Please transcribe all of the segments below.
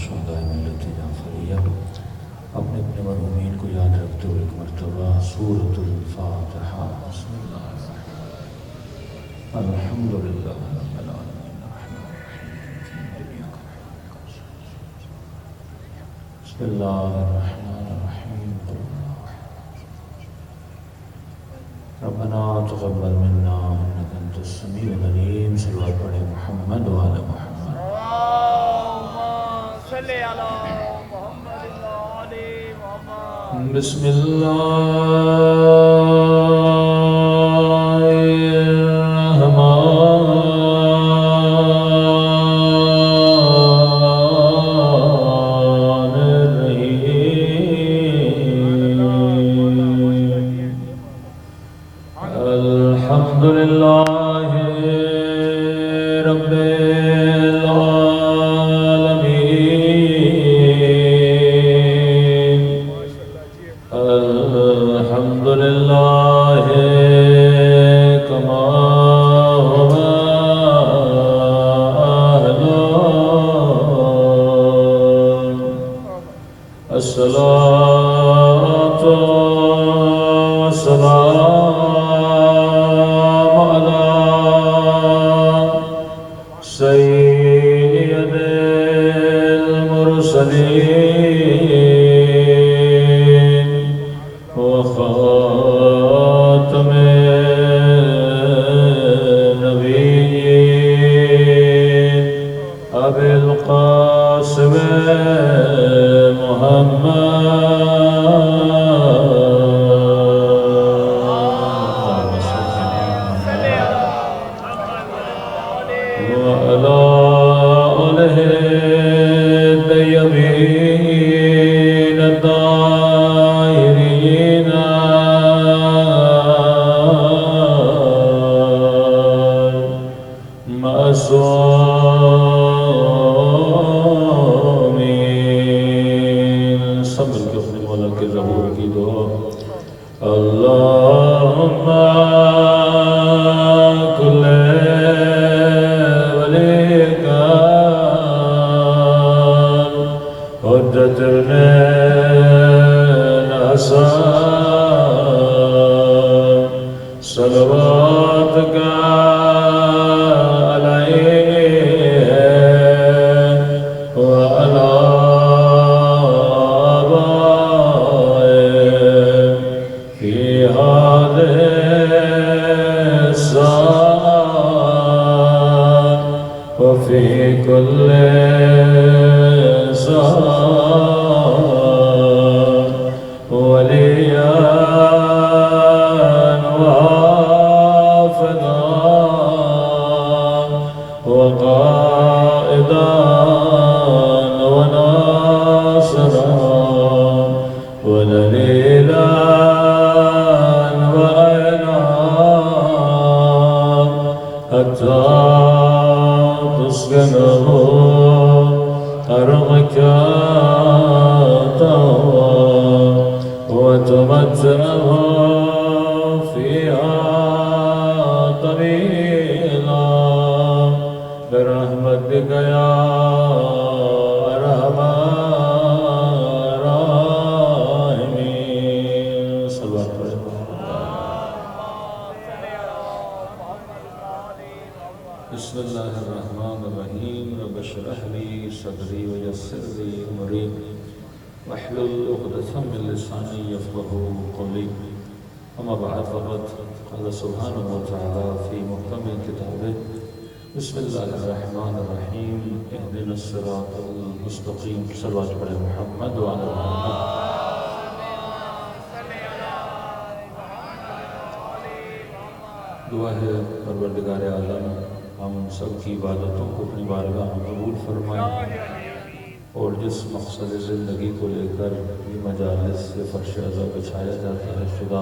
شہدائے ملت جعفریہ اپنے مرحومین کو یاد رکھتے ہوئے ایک مرتبہ سورۃ الفاتحہ بسم اللہ الحمد للہ رب العالمین بسم اللہ الرحمن الرحیم ربنا تقبل منا انک انت السمیع العلیم صلوات پڑھے محمد وعلی محمد اللہم صلی علی محمد وعلی محمد بسم اللہ الرحمن الرحیم الحمد للہ رب العالمین الحمد للہ کما هو أهله الصلاة والسلام على سيد المرسلين وخاتم النبيين أبي القاسم وعلى آله الطيبين الطاهرين معصومين صبر کے اپنے مولا کے ظہور کی دعا اللہم کل ولیک حجت ابن الحسن صلواتک علیہ وعلی آبائه في هذه الساعة وفي كل ساعة وليا وحافظا وقائدا وناصرا ودليلا وعينا حتى تسكنه أرضك طوعا وتمتعه فيها طويلا برحمتك يا أرحم الراحمين صلى الله عليه وسلم بسم الله الرحمن الرحيم رب اشرح لي صدري ويسر لي أمري واحلل عقدة من لساني يفقهوا قولي أما بعد فقد قال سبحانه وتعالى في محكم كتابه بسم الله الرحمن الرحيم اهدنا الصراط المستقيم صلوات على محمد وعلى محمد دعا ہے پروردگار عالم ہم سب کی عبادتوں کو اپنی بارگاہ میں قبول فرمائیں اور جس مقصد زندگی کو لے کر یہ مجالس سے فرش ازا بچھایا جاتا ہے خدا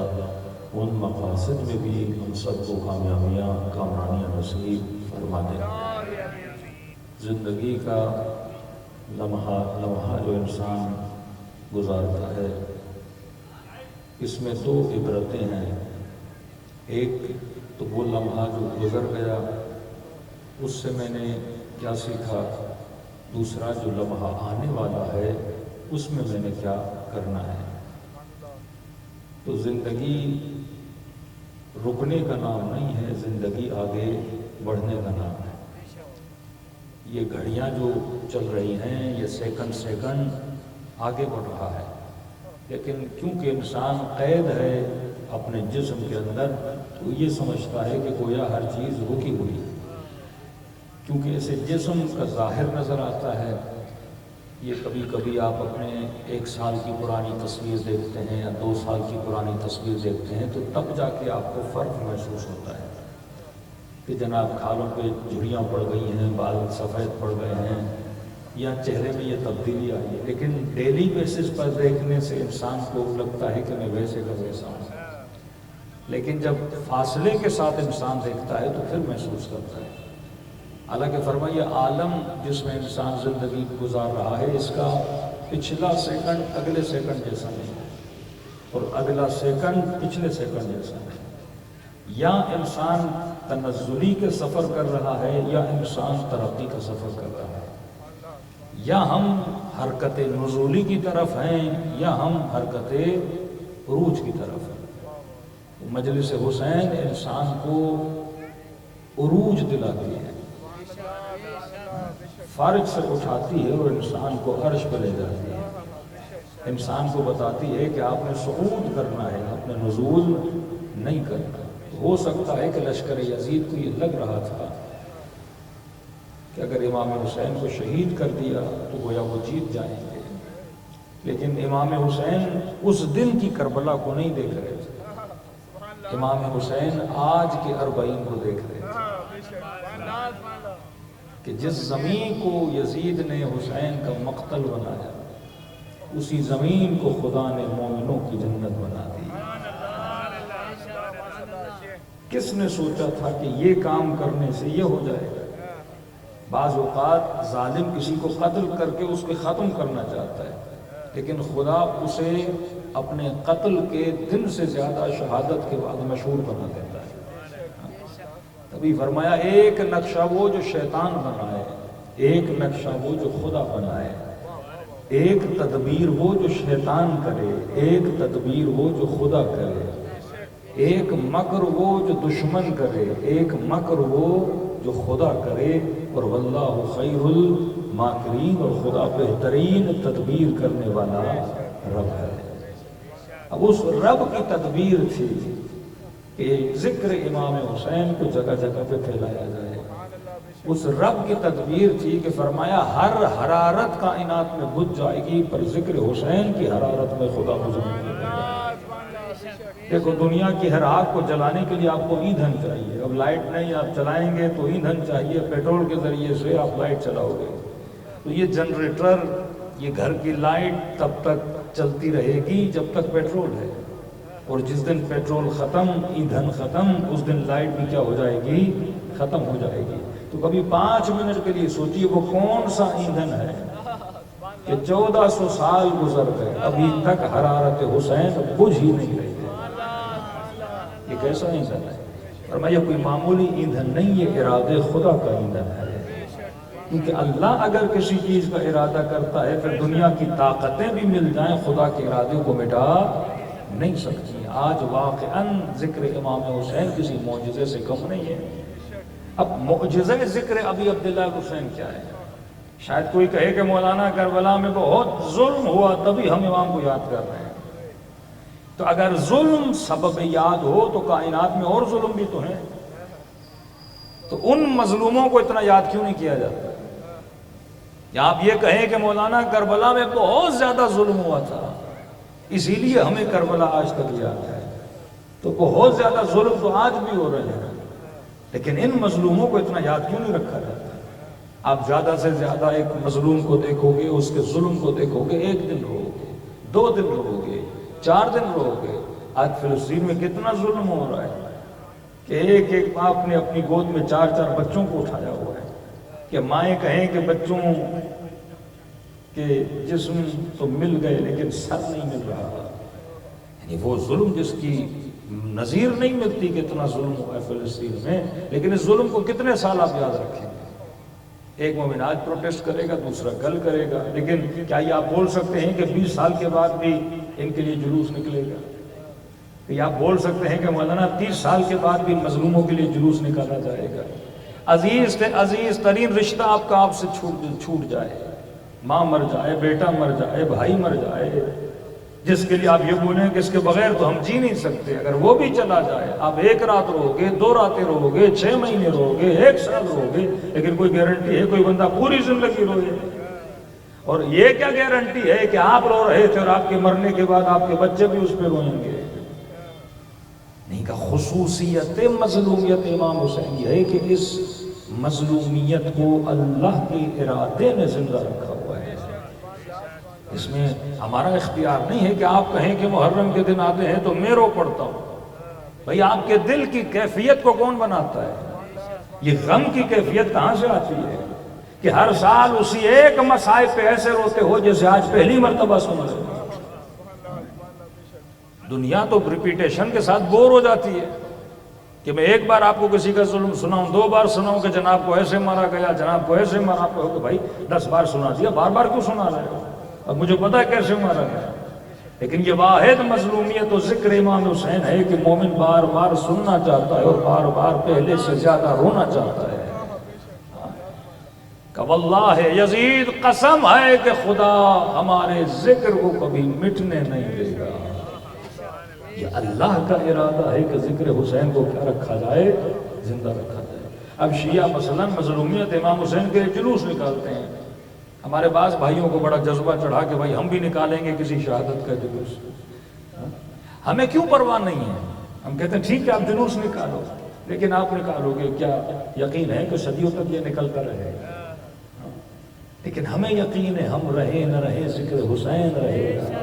ان مقاصد میں بھی ہم سب کو کامیابیاں کامرانیاں نصیب فرما دیں زندگی کا لمحہ جو انسان گزارتا ہے اس میں دو عبرتیں ہیں ایک تو وہ لمحہ جو گزر گیا اس سے میں نے کیا سیکھا دوسرا جو لمحہ آنے والا ہے اس میں نے کیا کرنا ہے۔ تو زندگی رکنے کا نام نہیں ہے، زندگی آگے بڑھنے کا نام ہے۔ یہ گھڑیاں جو چل رہی ہیں، یہ سیکنڈ آگے بڑھ رہا ہے، لیکن کیونکہ انسان قید ہے اپنے جسم کے اندر، تو یہ سمجھتا ہے کہ گویا ہر چیز رکی ہوئی ہے، کیونکہ اسے جسم کا ظاہر نظر آتا ہے۔ یہ کبھی کبھی آپ اپنے 1 سال کی پرانی تصویر دیکھتے ہیں یا 2 سال کی پرانی تصویر دیکھتے ہیں، تو تب جا کے آپ کو فرق محسوس ہوتا ہے کہ جناب کھالوں پہ جھڑیاں پڑ گئی ہیں، بال سفید پڑ گئے ہیں، یا چہرے میں یہ تبدیلی آئی ہے۔ لیکن ڈیلی بیسس پر دیکھنے سے انسان کو لگتا ہے کہ میں ویسے کا ویسا ہوں، لیکن جب فاصلے کے ساتھ انسان دیکھتا ہے تو پھر محسوس کرتا ہے۔ حالانکہ فرمایا عالم جس میں انسان زندگی گزار رہا ہے، اس کا پچھلا سیکنڈ اگلے سیکنڈ جیسا نہیں ہے، اور اگلا سیکنڈ پچھلے سیکنڈ جیسا نہیں۔ یا انسان تنزلی کے سفر کر رہا ہے یا انسان ترقی کا سفر کر رہا ہے، یا ہم حرکت نزولی کی طرف ہیں یا ہم حرکت عروج کی طرف ہیں۔ مجلس حسین انسان کو عروج دلاتی ہے، فرج سے اٹھاتی ہے اور انسان کو عرش پہ لے جاتی ہے، انسان کو بتاتی ہے کہ آپ نے صعود کرنا ہے، آپ نے نزول نہیں کرنا۔ ہو سکتا ہے کہ لشکر یزید کو یہ لگ رہا تھا کہ اگر امام حسین کو شہید کر دیا تو گویا وہ جیت جائیں گے، لیکن امام حسین اس دن کی کربلا کو نہیں دیکھ رہے تھے، امام حسین آج کے 40 کو دیکھ رہے تھے کہ جس زمین کو یزید نے حسین کا مقتل بنایا، اسی زمین کو خدا نے مومنوں کی جنت بنا دی۔ کس نے سوچا تھا کہ یہ کام کرنے سے یہ ہو جائے گا؟ بعض اوقات ظالم کسی کو قتل کر کے اس کو ختم کرنا چاہتا ہے، لیکن خدا اسے اپنے قتل کے دن سے زیادہ شہادت کے بعد مشہور بنا دیتا ہے۔ تبھی فرمایا ایک نقشہ وہ جو شیطان بنائے، ایک نقشہ وہ جو خدا بنائے، ایک تدبیر وہ جو شیطان کرے، ایک تدبیر وہ جو خدا کرے، ایک مکر وہ جو دشمن کرے، ایک مکر وہ جو خدا کرے، اور واللہ خیر الماکرین، اور خدا بہترین تدبیر کرنے والا رب ہے۔ اب اس رب کی تدبیر تھی کہ ذکر امام حسین کو جگہ جگہ پہ پھیلایا جائے، اس رب کی تدبیر تھی کہ فرمایا ہر حرارت کائنات میں بجھ جائے گی، پر ذکر حسین کی حرارت میں خدا بجھنے لگے گا۔ دیکھو دنیا کی ہر آگ کو جلانے کے لیے آپ کو ایندھن چاہیے، اب لائٹ نہیں آپ چلائیں گے تو ایندھن چاہیے، پیٹرول کے ذریعے سے آپ لائٹ چلاؤ گے، تو یہ جنریٹر، یہ گھر کی لائٹ تب تک چلتی رہے گی جب تک پیٹرول ہے، اور جس دن پیٹرول ختم، ایندھن ختم، اس دن لائٹ بھی کیا ہو جائے گی؟ ختم ہو جائے گی۔ تو کبھی 5 منٹ کے لیے سوچیے وہ کون سا ایندھن ہے کہ 1400 سال گزر گئے ابھی تک حرارت حسین بجھ ہی نہیں رہی ہے۔ یہ کیسا ایندھن ہے؟ فرمایا کوئی معمولی ایندھن نہیں، یہ ارادے خدا کا ایندھن ہے، کیونکہ اللہ اگر کسی چیز کا ارادہ کرتا ہے پھر دنیا کی طاقتیں بھی مل جائیں، خدا کے ارادے کو مٹا نہیں سکتی۔ آج واقعاً ذکر امام حسین کسی معجزے سے کم نہیں ہے۔ اب معجزہ ذکر ابی عبداللہ حسین کیا ہے؟ شاید کوئی کہے کہ مولانا کربلا میں بہت ظلم ہوا تبھی ہم امام کو یاد کر رہے ہیں، تو اگر ظلم سبب یاد ہو تو کائنات میں اور ظلم بھی تو ہیں، تو ان مظلوموں کو اتنا یاد کیوں نہیں کیا جاتا؟ یا آپ یہ کہیں کہ مولانا کربلا میں بہت زیادہ ظلم ہوا تھا اسی لیے ہمیں کربلا آج تک یاد ہے، تو بہت زیادہ ظلم تو آج بھی ہو رہے ہیں، لیکن ان مظلوموں کو اتنا یاد کیوں نہیں رکھا جاتا؟ آپ زیادہ سے زیادہ ایک مظلوم کو دیکھو گے، اس کے ظلم کو دیکھو گے، 1 دن رہو گے، 2 دن رہو گے، 4 دن رہو گے۔ آج فلسطین میں کتنا ظلم ہو رہا ہے کہ ایک ایک باپ نے اپنی گود میں 4 بچوں کو اٹھایا ہوا ہے، کہ مائیں کہیں کہ بچوں کے جسم تو مل گئے لیکن سر نہیں مل رہا، یعنی وہ ظلم جس کی نظیر نہیں ملتی کہ اتنا ظلم ہوا ہے فلسطین میں، لیکن اس ظلم کو کتنے سال آپ یاد رکھیں گے؟ ایک مومن آج پروٹیسٹ کرے گا، دوسرا کل کرے گا، لیکن کیا یہ آپ بول سکتے ہیں کہ 20 سال کے بعد بھی ان کے لیے جلوس نکلے گا؟ کہ آپ بول سکتے ہیں کہ مولانا 30 سال کے بعد بھی مظلوموں کے لیے جلوس نکالا جائے گا؟ عزیز ترین رشتہ آپ کا آپ سے چھوٹ جائے، ماں مر جائے، بیٹا مر جائے، بھائی مر جائے، جس کے لیے آپ یہ بولیں کہ اس کے بغیر تو ہم جی نہیں سکتے، اگر وہ بھی چلا جائے، آپ 1 رات رہو گے، 2 راتیں رہو گے، 6 مہینے رہو گے، 1 سال رہو گے، لیکن کوئی گارنٹی ہے کوئی بندہ پوری زندگی روئے؟ اور یہ کیا گارنٹی ہے کہ آپ رو رہے تھے اور آپ کے مرنے کے بعد آپ کے بچے بھی اس پہ روئیں گے؟ نہیں کہ خصوصیت مظلومیت امام حسین یہ ہے کہ اس مظلومیت کو اللہ کے ارادے نے زندہ رکھا ہوا ہے، اس میں ہمارا اختیار نہیں ہے کہ آپ کہیں کہ محرم کے دن آتے ہیں تو میں رو پڑتا ہوں۔ بھئی آپ کے دل کی کیفیت کو کون بناتا ہے؟ یہ غم کی کیفیت کہاں سے آتی ہے کہ ہر سال اسی ایک مصائب پہ ایسے روتے ہو جیسے آج پہلی مرتبہ سن رہے ہیں؟ دنیا تو ریپیٹیشن کے ساتھ بور ہو جاتی ہے کہ میں ایک بار آپ کو کسی کا ظلم سناؤں، 2 بار سناؤں کہ جناب کو ایسے مارا گیا، جناب کو ایسے مارا، آپ کو بھائی 10 بار سنا دیا، بار بار کیوں سنا رہے ہو؟ اب مجھے پتا ہے کیسے مارا گیا۔ لیکن یہ واحد مظلومیت و ذکر امام حسین ہے کہ مومن بار بار سننا چاہتا ہے اور بار بار پہلے سے زیادہ رونا چاہتا ہے۔ کہ واللہ یزید قسم ہے کہ خدا ہمارے ذکر کو کبھی مٹنے نہیں دے گا۔ یہ اللہ کا ارادہ ہے کہ ذکر حسین کو کیا رکھا جائے؟ زندہ رکھا جائے۔ اب شیعہ مثلا مظلومیت امام حسین کے جلوس نکالتے ہیں، ہمارے بعض بھائیوں کو بڑا جذبہ چڑھا کہ بھائی ہم بھی نکالیں گے کسی شہادت کا جلوس۔ ہمیں کیوں پرواہ نہیں ہے؟ ہم کہتے ہیں ٹھیک ہے آپ جلوس نکالو، لیکن آپ نکالو گے کیا یقین ہے کہ صدیوں تک یہ نکلتا رہے گا؟ لیکن ہمیں یقین ہے ہم رہے نہ رہے ذکر حسین رہے گا،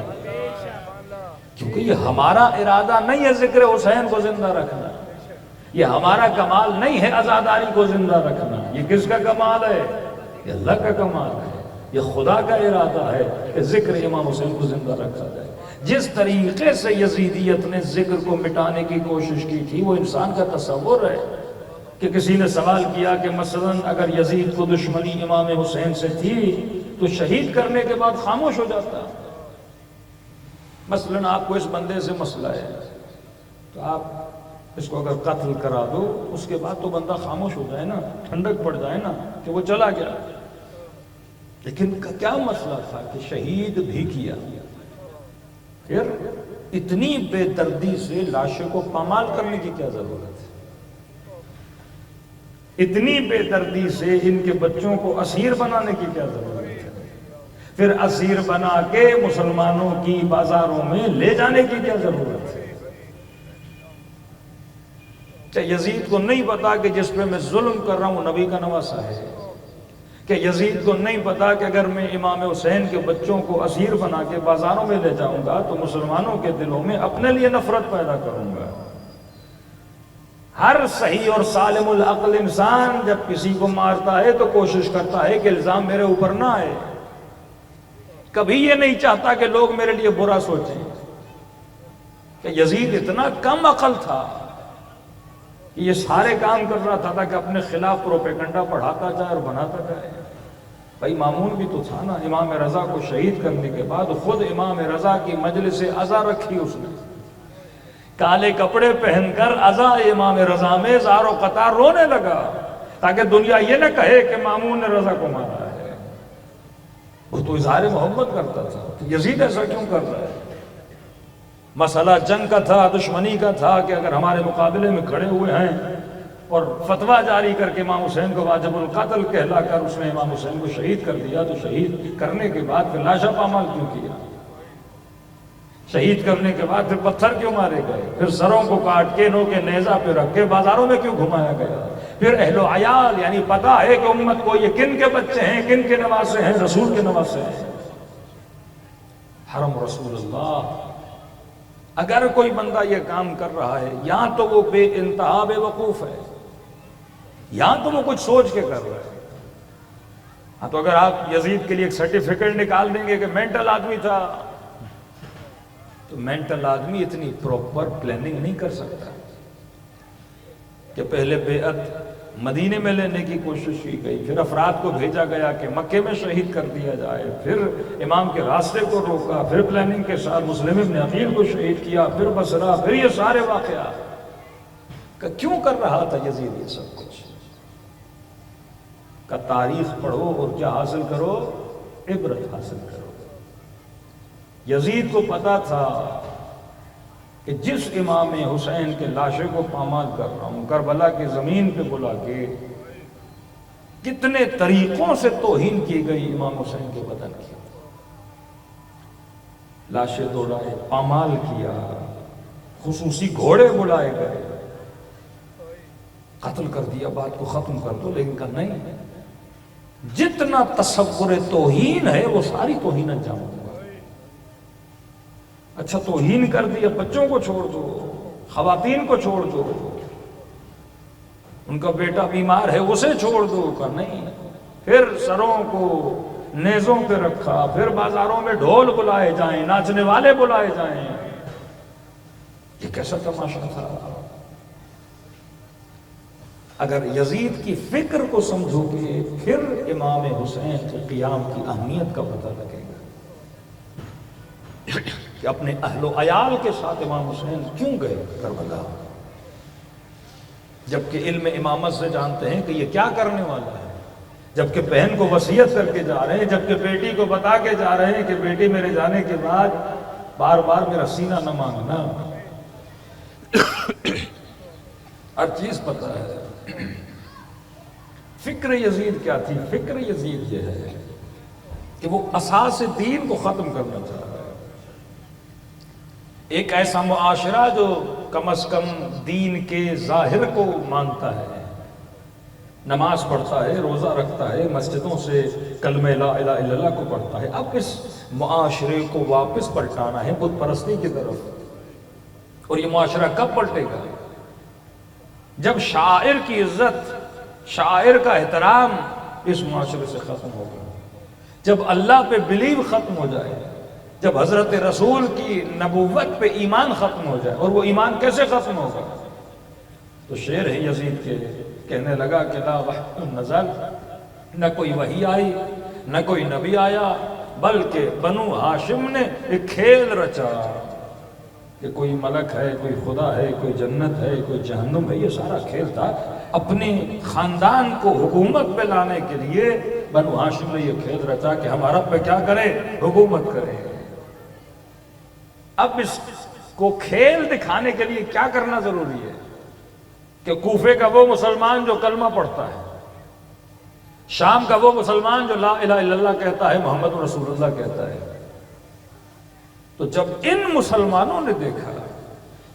کیونکہ یہ ہمارا ارادہ نہیں ہے ذکر حسین کو زندہ رکھنا، یہ ہمارا کمال نہیں ہے عزاداری کو زندہ رکھنا۔ یہ کس کا کمال ہے؟ یہ اللہ کا کمال ہے، یہ خدا کا ارادہ ہے کہ ذکر امام حسین کو زندہ رکھا جائے۔ جس طریقے سے یزیدیت نے ذکر کو مٹانے کی کوشش کی تھی وہ انسان کا تصور ہے کہ کسی نے سوال کیا کہ مثلا اگر یزید کو دشمنی امام حسین سے تھی تو شہید کرنے کے بعد خاموش ہو جاتا۔ مثلا آپ کو اس بندے سے مسئلہ ہے تو آپ اس کو اگر قتل کرا دو، اس کے بعد تو بندہ خاموش ہو جائے نا، ٹھنڈک پڑ جائے نا کہ وہ چلا گیا۔ لیکن کیا مسئلہ تھا کہ شہید بھی کیا، پھر اتنی بے دردی سے لاشوں کو پامال کرنے کی کیا ضرورت ہے؟ اتنی بے دردی سے ان کے بچوں کو اسیر بنانے کی کیا ضرورت ہے؟ پھر اسیر بنا کے مسلمانوں کی بازاروں میں لے جانے کی کیا ضرورت ہے؟ کہ یزید کو نہیں پتا کہ جس پہ میں ظلم کر رہا ہوں نبی کا نواسہ ہے، کہ یزید کو نہیں پتا کہ اگر میں امام حسین کے بچوں کو اسیر بنا کے بازاروں میں لے جاؤں گا تو مسلمانوں کے دلوں میں اپنے لیے نفرت پیدا کروں گا۔ ہر صحیح اور سالم العقل انسان جب کسی کو مارتا ہے تو کوشش کرتا ہے کہ الزام میرے اوپر نہ آئے، کبھی یہ نہیں چاہتا کہ لوگ میرے لیے برا سوچیں۔ کہ یزید اتنا کم عقل تھا کہ یہ سارے کام کر رہا تھا کہ اپنے خلاف پروپیگنڈا پڑھاتا جائے اور بناتا جائے۔ بھائی مامون بھی تو تھا نا، امام رضا کو شہید کرنے کے بعد خود امام رضا کی مجلس عزا رکھی اس نے، کالے کپڑے پہن کر عزا امام رضا میں زار و قطار رونے لگا تاکہ دنیا یہ نہ کہے کہ مامون نے رضا کو مارا ہے۔ وہ تو اظہار محبت کرتا تھا، یزید ایسا کیوں کر رہا ہے؟ مسئلہ جنگ کا تھا، دشمنی کا تھا کہ اگر ہمارے مقابلے میں کھڑے ہوئے ہیں اور فتویٰ جاری کر کے امام حسین کو واجب القتل کہلا کر اس نے امام حسین کو شہید کر دیا، تو شہید کرنے کے بعد پھر لاشا پامال کیوں کیا؟ شہید کرنے کے بعد پھر پتھر کیوں مارے گئے؟ پھر سروں کو کاٹ کے نو کے نیزہ پہ رکھ کے بازاروں میں کیوں گھمایا گیا؟ پھر اہل و عیال یعنی پتہ ہے کہ امت کو یہ کن کے بچے ہیں، کن کے نواسے ہیں؟ رسول کے نواسے ہیں، حرم رسول اللہ۔ اگر کوئی بندہ یہ کام کر رہا ہے یا تو وہ بے انتہا بے وقوف ہے یا تو وہ کچھ سوچ کے کر رہا ہے۔ ہاں تو اگر آپ یزید کے لیے ایک سرٹیفکیٹ نکال دیں گے کہ مینٹل آدمی تھا، تو مینٹل آدمی اتنی پروپر پلاننگ نہیں کر سکتا کہ پہلے بیعت مدینے میں لینے کی کوشش کی گئی، پھر افراد کو بھیجا گیا کہ مکے میں شہید کر دیا جائے، پھر امام کے راستے کو روکا، پھر پلاننگ کے ساتھ مسلم ابن عقیل کو شہید کیا، پھر بصرہ، پھر یہ سارے واقعات کہ کیوں کر رہا تھا یزید یہ سب کچھ؟ کا تاریخ پڑھو اور کیا حاصل کرو؟ عبرت حاصل کرو۔ یزید کو پتا تھا کہ جس امام حسین کے لاشے کو پامال کر رہا ہوں، کربلا کی زمین پہ بلا کے کتنے طریقوں سے توہین کی گئی امام حسین کے بدن کی، لاشیں دوڑائے، پامال کیا، خصوصی گھوڑے بلائے گئے، قتل کر دیا، بات کو ختم کر دو، لیکن کہا نہیں، جتنا تصور توہین ہے وہ ساری توہین انجام دوں گا۔ اچھا توہین کر دیا، بچوں کو چھوڑ دو، خواتین کو چھوڑ دو، ان کا بیٹا بیمار ہے اسے چھوڑ دو، کہا نہیں، پھر سروں کو نیزوں پہ رکھا، پھر بازاروں میں ڈھول بلائے جائیں، ناچنے والے بلائے جائیں۔ یہ کیسا تماشا تھا؟ اگر یزید کی فکر کو سمجھو گے پھر امام حسین کے قیام کی اہمیت کا پتہ لگے گا کہ اپنے اہل و عیال کے ساتھ امام حسین کیوں گئے کربلا، جبکہ علم امامت سے جانتے ہیں کہ یہ کیا کرنے والا ہے، جبکہ بہن کو وصیت کر کے جا رہے ہیں، جبکہ بیٹی کو بتا کے جا رہے ہیں کہ بیٹی میرے جانے کے بعد بار بار میرا سینہ نہ مانگنا، ہر چیز پتہ ہے۔ فکر یزید کیا تھی؟ فکر یزید یہ ہے کہ وہ اساس دین کو ختم کرنا چاہ رہا ہے، ایک ایسا معاشرہ جو کم از کم دین کے ظاہر کو مانتا ہے، نماز پڑھتا ہے، روزہ رکھتا ہے، مسجدوں سے کلمہ لا الہ الا اللہ کو پڑھتا ہے۔ اب اس معاشرے کو واپس پلٹانا ہے بت پرستی کی طرف، اور یہ معاشرہ کب پلٹے گا؟ جب شاعر کی عزت، شاعر کا احترام اس معاشرے سے ختم ہوگا، جب اللہ پہ بلیو ختم ہو جائے، جب حضرت رسول کی نبوت پہ ایمان ختم ہو جائے۔ اور وہ ایمان کیسے ختم ہوگا؟ تو شعر ہے یزید کے، کہنے لگا کہ لا وحی نزل، نہ کوئی وحی آئی، نہ کوئی نبی آیا، بلکہ بنو ہاشم نے ایک کھیل رچا کہ کوئی ملک ہے، کوئی خدا ہے، کوئی جنت ہے، کوئی جہنم ہے۔ یہ سارا کھیل تھا، اپنے خاندان کو حکومت پہ لانے کے لیے بنو ہاشم نے یہ کھیل رچا کہ ہم عرب پہ کیا کریں؟ حکومت کریں۔ اب اس کو کھیل دکھانے کے لیے کیا کرنا ضروری ہے کہ کوفے کا وہ مسلمان جو کلمہ پڑھتا ہے، شام کا وہ مسلمان جو لا الہ الا اللہ کہتا ہے، محمد رسول اللہ کہتا ہے۔ تو جب ان مسلمانوں نے دیکھا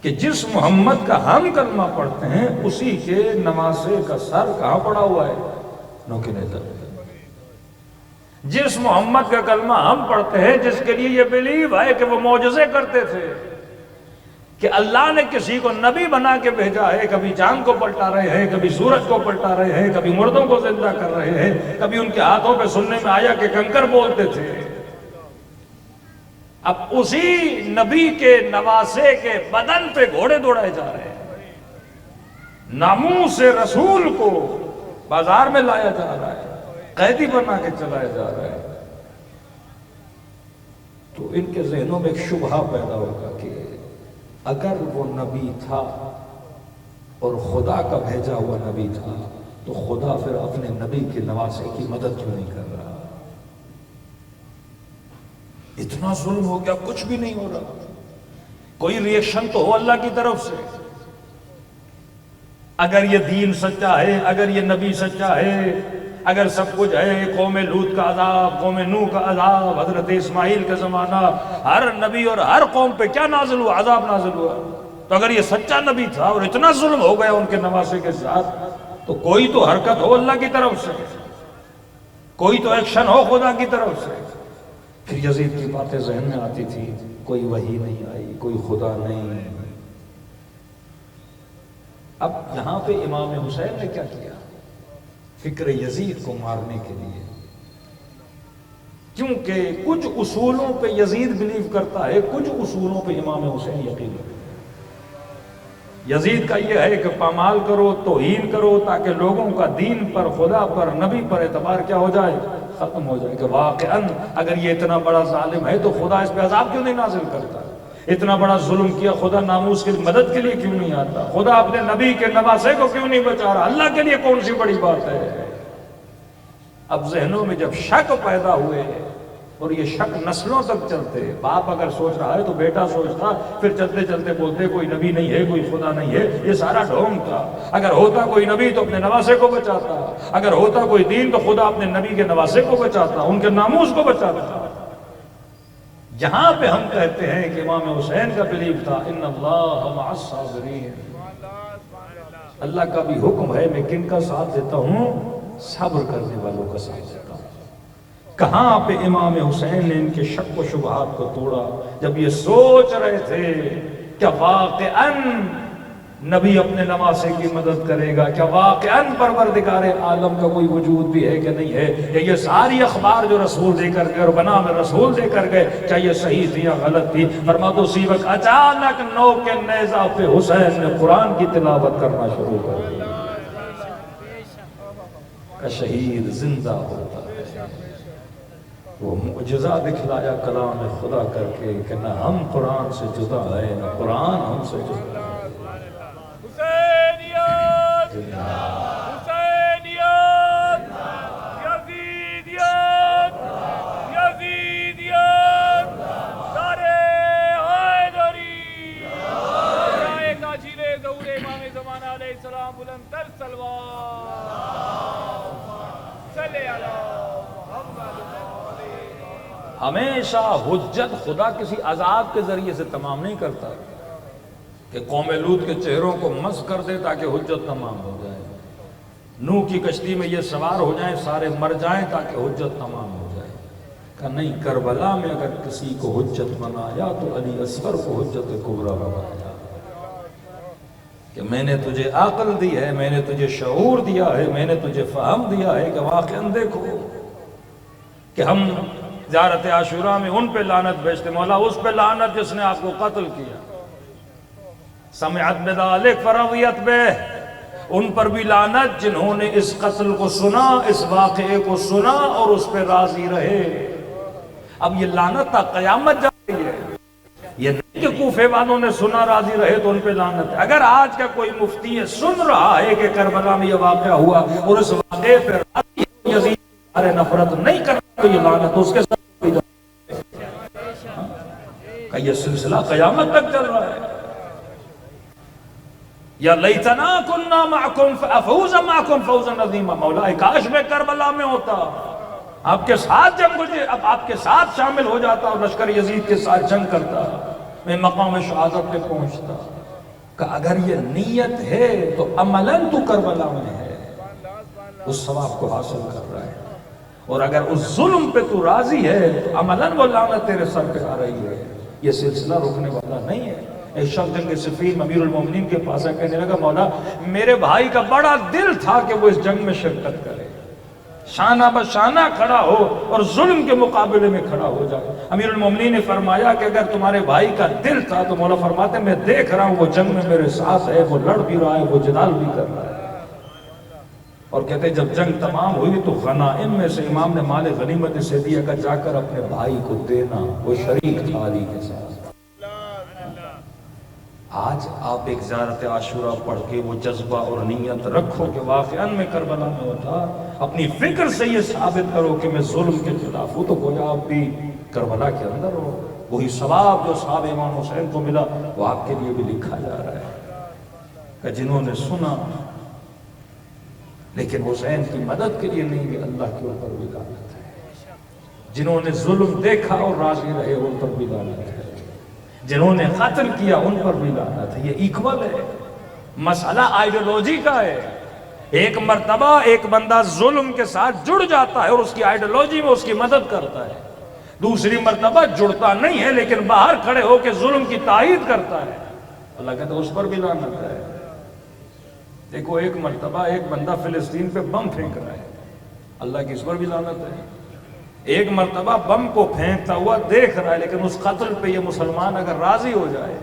کہ جس محمد کا ہم کلمہ پڑھتے ہیں اسی کے نمازے کا سر کہاں پڑا ہوا ہے؟ نوکے نیزہ۔ جس محمد کا کلمہ ہم پڑھتے ہیں، جس کے لیے یہ بلیو ہے کہ وہ معجزے کرتے تھے، کہ اللہ نے کسی کو نبی بنا کے بھیجا ہے، کبھی چاند کو پلٹا رہے ہیں، کبھی سورج کو پلٹا رہے ہیں، کبھی مردوں کو زندہ کر رہے ہیں، کبھی ان کے ہاتھوں پہ سننے میں آیا کہ کنکر بولتے تھے۔ اب اسی نبی کے نواسے کے بدن پہ گھوڑے دوڑائے جا رہے ہیں، ناموس رسول کو بازار میں لایا جا رہا ہے، قیدی بنا کے چلایا جا رہا ہے۔ تو ان کے ذہنوں میں ایک شبہہ پیدا ہوگا کہ اگر وہ نبی تھا اور خدا کا بھیجا ہوا نبی تھا تو خدا پھر اپنے نبی کے نواسے کی مدد کیوں نہیں کر رہا؟ اتنا ظلم ہو گیا، کچھ بھی نہیں ہو رہا، کوئی ریئیکشن تو ہو اللہ کی طرف سے۔ اگر یہ دین سچا ہے، اگر یہ نبی سچا ہے، اگر سب کچھ ہے، قوم لوط کا عذاب، قوم نوح کا عذاب، حضرت اسماعیل کا زمانہ، ہر نبی اور ہر قوم پہ کیا نازل ہوا؟ عذاب نازل ہوا۔ تو اگر یہ سچا نبی تھا اور اتنا ظلم ہو گیا ان کے نواسے کے ساتھ، تو کوئی تو حرکت ہو اللہ کی طرف سے، کوئی تو ایکشن ہو خدا کی طرف سے۔ پھر یزید کی باتیں ذہن میں آتی تھی، کوئی وحی نہیں آئی، کوئی خدا نہیں۔ اب یہاں پہ امام حسین نے کیا کیا؟ فکر یزید کو مارنے کے لیے، کیونکہ کچھ اصولوں پہ یزید بلیو کرتا ہے، کچھ اصولوں پہ امام حسین یقین رکھتا ہے۔ یزید کا یہ ہے کہ پامال کرو، توہین کرو، تاکہ لوگوں کا دین پر، خدا پر، نبی پر اعتبار کیا ہو جائے؟ ختم ہو جائے کہ واقعاً اگر یہ اتنا بڑا ظالم ہے تو خدا اس پہ عذاب کیوں نہیں نازل کرتا؟ اتنا بڑا ظلم کیا، خدا ناموس کی مدد کے لیے کیوں نہیں آتا؟ خدا اپنے نبی کے نواسے کو کیوں نہیں بچا رہا؟ اللہ کے لیے کون سی بڑی بات ہے؟ اب ذہنوں میں جب شک پیدا ہوئے اور یہ شک نسلوں تک چلتے، باپ اگر سوچ رہا ہے تو بیٹا سوچتا، پھر چلتے چلتے بولتے کوئی نبی نہیں ہے، کوئی خدا نہیں ہے، یہ سارا ڈھونگ تھا۔ اگر ہوتا کوئی نبی تو اپنے نواسے کو بچاتا، اگر ہوتا کوئی دین تو خدا اپنے نبی کے نواسے کو بچاتا، ان کے ناموس کو بچاتا۔ جہاں پہ ہم کہتے ہیں کہ امام حسین کا بلیف تھا ان اللہ مع الصابرین، اللہ کا بھی حکم ہے میں کن کا ساتھ دیتا ہوں؟ صبر کرنے والوں کا ساتھ دیتا ہوں۔ کہاں پہ امام حسین نے ان کے شک و شبہات کو توڑا؟ جب یہ سوچ رہے تھے کیا واقعاً نبی اپنے نواسے کی مدد کرے گا، کیا واقعاً پروردگار عالم کا کوئی وجود بھی ہے کہ نہیں ہے، یا یہ ساری اخبار جو رسول دے کر گئے اور بنا میں رسول دے کر گئے کیا یہ صحیح تھی یا غلط تھی؟ فرماتے اسی وقت اچانک نو کے نیزہ پہ حسین نے قرآن کی تلاوت کرنا شروع کر دی کہ شہید زندہ ہوتا ہے۔ وہ معجزہ دکھلایا کلام خدا کر کے کہ نہ ہم قرآن سے جدا ہے نہ قرآن ہم سے جدا ہے۔ حسینیت، حسینیت، یزیدیت، یزیدیت، سارے حیدری، جائے کاشیر ظہور امام زمانہ علیہ السلام، بلند تر سلوات، صلی اللہ ہمیشہ حجت خدا کسی عذاب کے ذریعے سے تمام نہیں کرتا کہ قوم لوط کے چہروں کو مسخ کر دے تاکہ حجت تمام ہو جائے، نوح کی کشتی میں یہ سوار ہو جائیں سارے مر جائیں تاکہ حجت تمام ہو جائے۔ کہ نہیں، کربلا میں اگر کسی کو حجت بنایا تو علی اصغر کو حجت کبریٰ بنایا کہ میں نے تجھے عقل دی ہے، میں نے تجھے شعور دیا ہے، میں نے تجھے فہم دیا ہے کہ واقعاً دیکھو کہ ہم زیارت عاشوراء میں ان پہ لعنت بھیجتے، مولا اس پہ لعنت جس نے آپ کو قتل کیا، سمعت بذالک فرضیت بہ، ان پر بھی لعنت جنہوں نے اس قتل کو سنا، اس واقعے کو سنا اور اس پہ راضی رہے۔ اب یہ لعنت تا قیامت جا رہی ہے، یہ نہیں کہ کوفے والوں نے سنا راضی رہے تو ان پہ لعنت ہے۔ اگر آج کا کوئی مفتی سن رہا ہے کہ کربلا میں یہ واقعہ ہوا اور اس واقعے پہ راضی ہے، یزید ارے نفرت نہیں کرتا تو یہ لعنت اس کے ساتھ کہ یہ سلسلہ قیامت تک چل رہا ہے۔ یا لیتنا کننا معکم فافوز معکم فوزا عظیما، مولا کاش میں کربلا میں ہوتا، آپ کے ساتھ جنگ اب آپ کے ساتھ شامل ہو جاتا اور لشکر یزید کے ساتھ جنگ کرتا، میں مقام شہادت پہ پہنچتا۔ کہ اگر یہ نیت ہے تو عملاً تو کربلا میں ہے، اس ثواب کو حاصل کر رہا ہے، اور اگر اس ظلم پہ تو راضی ہے تو عملاً وہ لعنت تیرے سر پہ آ رہی ہے۔ یہ سلسلہ رکنے والا نہیں ہے۔ ایک شخص جنگ صفین امیر المومنین کے پاس کہنے لگا مولا میرے بھائی کا بڑا دل تھا کہ وہ اس جنگ میں شرکت کرے، شانہ بشانہ کھڑا ہو اور ظلم کے مقابلے میں کھڑا ہو جائے۔ امیر المومنین نے فرمایا کہ اگر تمہارے بھائی کا دل تھا تو مولا فرماتے میں دیکھ رہا ہوں وہ جنگ میں میرے ساتھ ہے، وہ لڑ بھی رہا ہے، وہ جدال بھی کر رہا ہے۔ اور کہتے ہیں جب جنگ تمام ہوئی تو غنائم میں سے امام نے مال غنیمت سے دیا کہ جا کر اپنے بھائی کو دینا، وہ شریک تھا علی کے ساتھ۔ آج آپ ایک زیارت عاشوراء پڑھ کے وہ جذبہ اور نیت رکھو کہ واقعاً میں کربلا میں ہوتا، اپنی فکر سے یہ ثابت کرو کہ میں ظلم کے خلاف ہوں، تو گویا آپ بھی کربلا کے اندر ہو۔ وہی ثواب جو صحابہ امام حسین کو ملا وہ آپ کے لیے بھی لکھا جا رہا ہے کہ جنہوں نے سنا لیکن حسین کی مدد کے لیے نہیں گئے، اللہ کے اوپر بھی لعنت ہے۔ جنہوں نے ظلم دیکھا اور راضی رہے ان پر بھی لعنت ہے، جنہوں نے قتل کیا ان پر بھی لعنت ہے۔ یہ ایکول ہے، مسئلہ آئیڈیالوجی کا ہے۔ ایک مرتبہ ایک بندہ ظلم کے ساتھ جڑ جاتا ہے اور اس کی آئیڈیالوجی میں اس کی مدد کرتا ہے، دوسری مرتبہ جڑتا نہیں ہے لیکن باہر کھڑے ہو کے ظلم کی تائید کرتا ہے، اللہ کہتا ہے اس پر بھی لعنت ہے۔ دیکھو ایک مرتبہ ایک بندہ فلسطین پہ بم پھینک رہا ہے، اللہ کی اس پر بھی لعنت ہے۔ ایک مرتبہ بم کو پھینکتا ہوا دیکھ رہا ہے لیکن اس قتل پہ یہ مسلمان اگر راضی ہو جائے،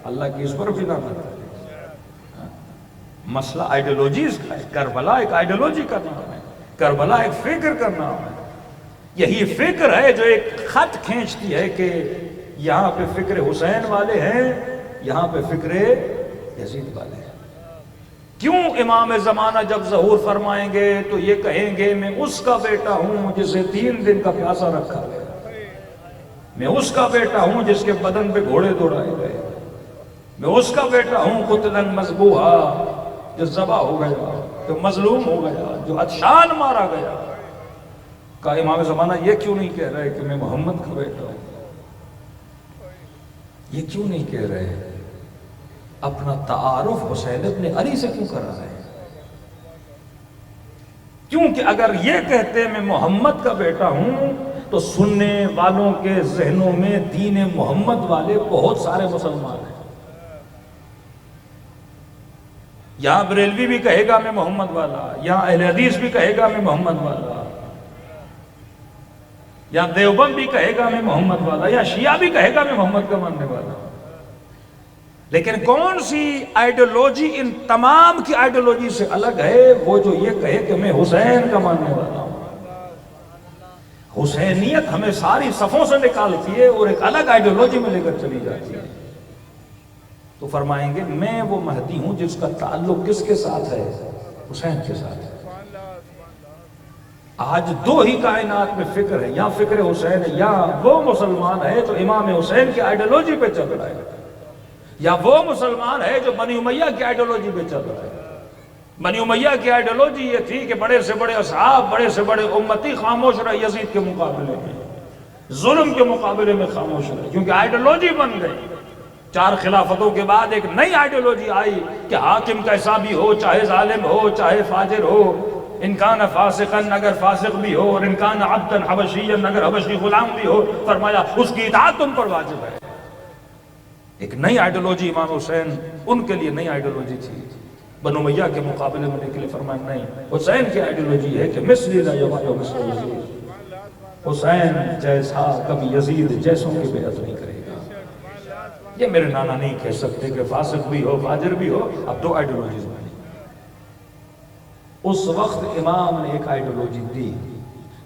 اللہ کی اس پر بھی لعنت ہے۔ مسئلہ آئیڈیالوجیز کا ہے. کربلا ایک آئیڈیالوجی کا نام ہے، کربلا ایک فکر کا نام ہے. یہی فکر ہے جو ایک خط کھینچتی ہے کہ یہاں پہ فکر حسین والے ہیں، یہاں پہ فکر یزید والے ہیں. کیوں امام زمانہ جب ظہور فرمائیں گے تو یہ کہیں گے میں اس کا بیٹا ہوں جسے 3 دن کا پیاسا رکھا گیا، میں اس کا بیٹا ہوں جس کے بدن پہ گھوڑے دوڑائے گئے، میں اس کا بیٹا ہوں قتلاً مذبوحا جو ذبح ہو گیا، جو مظلوم ہو گیا، جو عطشان مارا گیا. کہا امام زمانہ یہ کیوں نہیں کہہ رہے کہ میں محمد کا بیٹا ہوں؟ یہ کیوں نہیں کہہ رہے؟ اپنا تعارف حسین ابن علی سے کیوں کرا رہے ہیں؟ کیونکہ اگر یہ کہتے میں محمد کا بیٹا ہوں تو سننے والوں کے ذہنوں میں دین محمد والے بہت سارے مسلمان ہیں. یہاں بریلوی بھی کہے گا میں محمد والا، یہاں اہل حدیث بھی کہے گا میں محمد والا، یہاں دیوبند بھی کہے گا میں محمد والا، یا شیعہ بھی کہے گا میں محمد کا ماننے والا. لیکن کون سی آئیڈیالوجی ان تمام کی آئیڈیالوجی سے الگ ہے؟ وہ جو یہ کہے کہ میں حسین کا ماننے والا ہوں. حسینیت ہمیں ساری صفوں سے نکالتی ہے اور ایک الگ آئیڈیالوجی میں لے کر چلی جاتی ہے. تو فرمائیں گے میں وہ مہدی ہوں جس کا تعلق کس کے ساتھ ہے؟ حسین کے ساتھ ہے. آج 2 ہی کائنات میں فکر ہے، یا فکر حسین ہے، یا وہ مسلمان ہے تو امام حسین کی آئیڈیالوجی پہ چل رہا ہے، یا وہ مسلمان ہے جو بنی امیہ کی آئیڈیالوجی پہ چل رہا ہے. بنی امیہ کی آئیڈیالوجی یہ تھی کہ بڑے سے بڑے اصحاب، بڑے سے بڑے امتی خاموش رہے یزید کے مقابلے میں، ظلم کے مقابلے میں خاموش رہے، کیونکہ آئیڈیالوجی بن گئی. 4 خلافتوں کے بعد ایک نئی آئیڈیالوجی آئی کہ حاکم کیسا بھی ہو، چاہے ظالم ہو چاہے فاجر ہو، ان کان فاسقاً اگر فاسق بھی ہو، اور ان کان عبداً حبشیاً اگر حبشی غلام بھی ہو، فرمایا اس کی اطاعت تم پر واجب ہے. ایک نئی آئیڈیالوجی امام حسین ان کے لیے نئی آئیڈیالوجی تھی. بنو امیہ کے مقابلے میں کے لیے فرمایا نہیں، حسین کی آئیڈیالوجی ہے کہ مثلی لا یغالو مثل یزید، حسین جیسا کبھی یزید جیسوں کی بیعت نہیں کرے گا. یہ میرے نانا نہیں کہہ سکتے کہ فاسق بھی ہو فاجر بھی ہو. اب 2 آئیڈیالوجیز بنی. اس وقت امام نے ایک آئیڈیالوجی دی.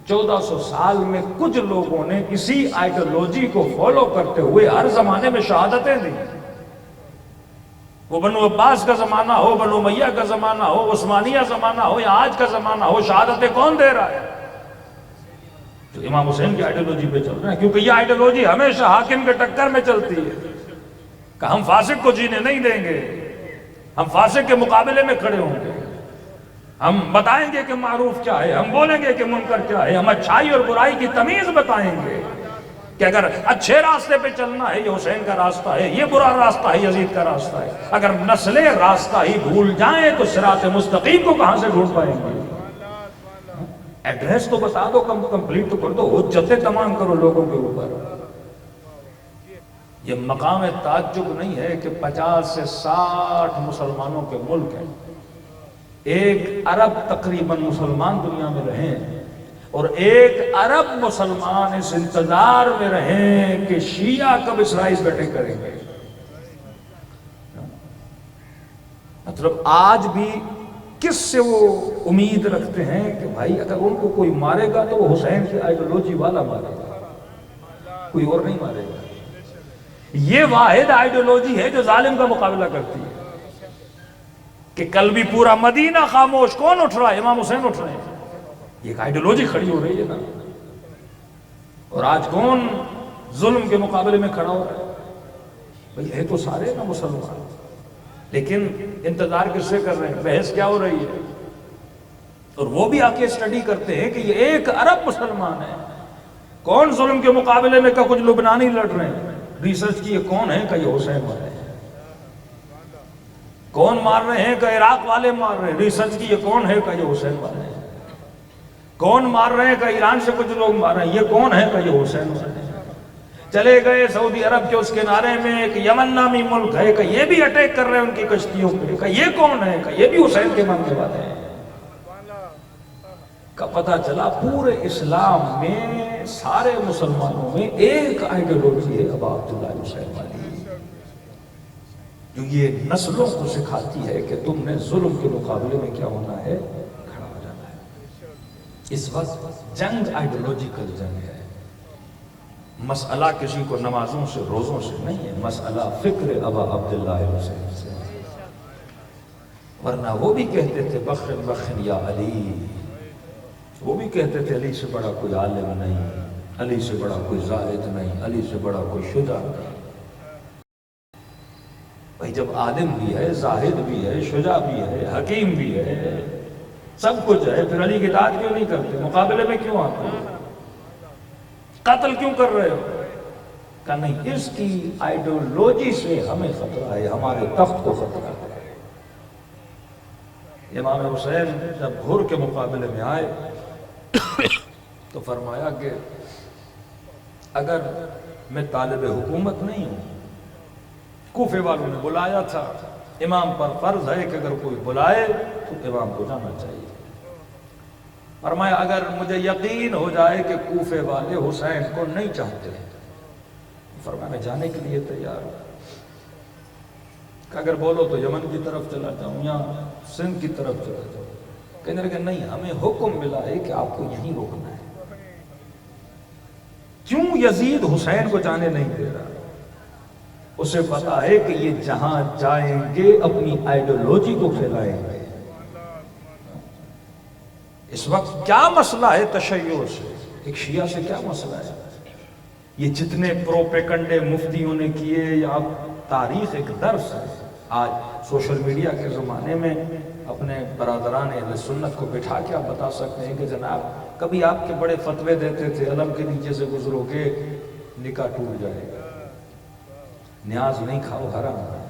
1400 سال میں کچھ لوگوں نے اسی آئیڈیالوجی کو فالو کرتے ہوئے ہر زمانے میں شہادتیں دی. وہ بنو عباس کا زمانہ ہو، بنو امیہ کا زمانہ ہو، عثمانیہ زمانہ ہو یا آج کا زمانہ ہو، شہادتیں کون دے رہا ہے؟ جو امام حسین کی آئیڈیالوجی پہ چل رہے ہیں. کیونکہ یہ آئیڈیالوجی ہمیشہ حاکم کے ٹکر میں چلتی ہے کہ ہم فاسق کو جینے نہیں دیں گے، ہم فاسق کے مقابلے میں کھڑے ہوں گے، ہم بتائیں گے کہ معروف کیا ہے، ہم بولیں گے کہ منکر کیا ہے، ہم اچھائی اور برائی کی تمیز بتائیں گے کہ اگر اچھے راستے پہ چلنا ہے یہ حسین کا راستہ ہے، یہ برا راستہ ہے یزید کا راستہ ہے. اگر نسلیں راستہ ہی بھول جائیں تو صراط مستقیم کو کہاں سے ڈھونڈ پائیں گے؟ ایڈریس تو بتا دو، کمپلیٹ تو کر دو، حجتیں تمام کرو لوگوں کے اوپر. یہ مقام تعجب نہیں ہے کہ 50 سے 60 مسلمانوں کے ملک ہیں، 1 ارب تقریباً مسلمان دنیا میں رہیں، اور 1 ارب مسلمان اس انتظار میں رہیں کہ شیعہ کب اسرائیل بیٹھے کریں گے. مطلب آج بھی کس سے وہ امید رکھتے ہیں کہ بھائی اگر ان کو کوئی مارے گا تو وہ حسین کی آئیڈیالوجی والا مارے گا، کوئی اور نہیں مارے گا. یہ واحد آئیڈیالوجی ہے جو ظالم کا مقابلہ کرتی ہے. کہ کل بھی پورا مدینہ خاموش، کون اٹھ رہا ہے؟ امام حسین اٹھ رہے ہیں. یہ ایک آئیڈیالوجی کھڑی ہو رہی ہے نا. اور آج کون ظلم کے مقابلے میں کھڑا ہو رہا ہے؟ بھئی ہے تو سارے نا مسلمان، لیکن انتظار کس سے کر رہے ہیں؟ بحث کیا ہو رہی ہے؟ اور وہ بھی آ کے اسٹڈی کرتے ہیں کہ یہ 1 ارب مسلمان ہے. کون ظلم کے مقابلے میں؟ کہ کچھ لبنانی لڑ رہے ہیں. ریسرچ کی یہ کون ہے؟ کہ یہ حسین والے ہیں. کون مار رہے ہیں؟ کہ عراق والے مار رہے ہیں. ریسرچ کی یہ کون ہے؟ کہ یہ حسین والے ہیں. کون مار رہے ہیں؟ کہ ایران سے کچھ لوگ مار رہے ہیں. یہ کون ہے؟ کہ یہ حسین والے ہیں. چلے گئے سعودی عرب کے اس کنارے میں ایک یمن نامی ملک ہے، کہ یہ بھی اٹیک کر رہے ہیں ان کی کشتیوں پہ. کہ یہ کون ہے؟ کہ یہ بھی حسین کے ماننے والے ہیں. کا پتہ چلا پورے اسلام میں سارے مسلمانوں میں ایک آئیڈیالوجی ہے ابا عبداللہ حسین والی. جو یہ نسلوں کو سکھاتی ہے کہ تم نے ظلم کے مقابلے میں کیا ہونا ہے، کھڑا ہو جانا ہے۔ اس وقت جنگ آئیڈیولوجیکل جنگ ہے، مسئلہ کسی کو نمازوں سے روزوں سے نہیں ہے، مسئلہ فکر ابا عبداللہ حسین سے۔ ورنہ وہ بھی کہتے تھے بخن بخن یا علی، وہ بھی کہتے تھے علی سے بڑا کوئی عالم نہیں، علی سے بڑا کوئی زاہد نہیں، علی سے بڑا کوئی شجاع نہیں۔ بھائی جب عالم بھی ہے، زاہد بھی ہے، شجاع بھی ہے، حکیم بھی ہے، سب کچھ ہے، پھر علی کی اطاعت کیوں نہیں کرتے؟ مقابلے میں کیوں آتے ہو؟ قتل کیوں کر رہے ہو؟ کہ نہیں، اس کی آئیڈیولوجی سے ہمیں خطرہ ہے، ہمارے تخت کو خطرہ ہے۔ امام حسین جب گھر کے مقابلے میں آئے تو فرمایا کہ اگر میں طالب حکومت نہیں ہوں، کوفے والوں نے بلایا تھا، امام پر فرض ہے کہ اگر کوئی بلائے تو امام کو جانا چاہیے۔ فرمایا اگر مجھے یقین ہو جائے کہ کوفے والے حسین کو نہیں چاہتے، فرمایا میں جانے کے لیے تیار ہوں، کہ اگر بولو تو یمن کی طرف چلا جاؤں یا سندھ کی طرف چلا جاؤں۔ کہنے لگے نہیں، ہمیں حکم ملا ہے کہ آپ کو یہیں رکنا ہے۔ کیوں یزید حسین کو جانے نہیں دے رہا؟ اسے پتا ہے کہ یہ جہاں جائیں گے اپنی آئیڈیولوجی کو پھیلائیں گے۔ اس وقت کیا مسئلہ ہے تشیع سے؟ ایک شیعہ سے کیا مسئلہ ہے؟ یہ جتنے پروپیکنڈے مفتیوں نے کیے، یا تاریخ ایک درس ہے۔ آج سوشل میڈیا کے زمانے میں اپنے برادران اہل سنت کو بٹھا کے آپ بتا سکتے ہیں کہ جناب کبھی آپ کے بڑے فتوے دیتے تھے، علم کے نیچے سے گزرو گے نکاح ٹوٹ جائے گا، نیاز نہیں کھاؤ حرام ہے۔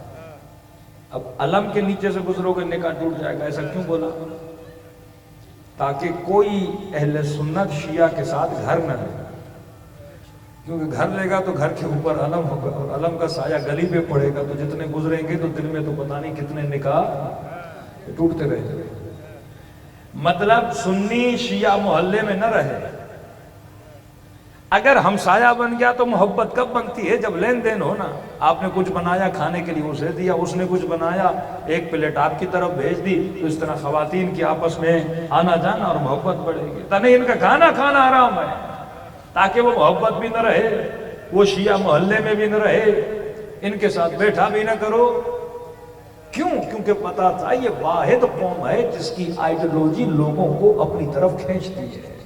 اب علم کے نیچے سے گزرو گے نکاح ٹوٹ جائے گا، ایسا کیوں بولا؟ تاکہ کوئی اہل سنت شیعہ کے ساتھ گھر نہ لے، کیونکہ گھر لے گا تو گھر کے اوپر علم ہوگا، اور علم کا سایہ گلی پہ پڑے گا، تو جتنے گزریں گے تو دن میں تو پتہ نہیں کتنے نکاح ٹوٹتے رہے گے۔ مطلب سنی شیعہ محلے میں نہ رہے۔ اگر ہمسایہ بن گیا تو محبت کب بنتی ہے؟ جب لین دین ہونا، آپ نے کچھ بنایا کھانے کے لیے اسے دیا، اس نے کچھ بنایا ایک پلیٹ آپ کی طرف بھیج دی، تو اس طرح خواتین کی آپس میں آنا جانا اور محبت بڑھے گی۔ تو نہیں، ان کا کھانا کھانا حرام ہے، تاکہ وہ محبت بھی نہ رہے، وہ شیعہ محلے میں بھی نہ رہے، ان کے ساتھ بیٹھا بھی نہ کرو۔ کیوں؟ کیونکہ پتا تھا یہ واحد قوم ہے جس کی آئیڈیولوجی لوگوں کو اپنی طرف کھینچتی ہے۔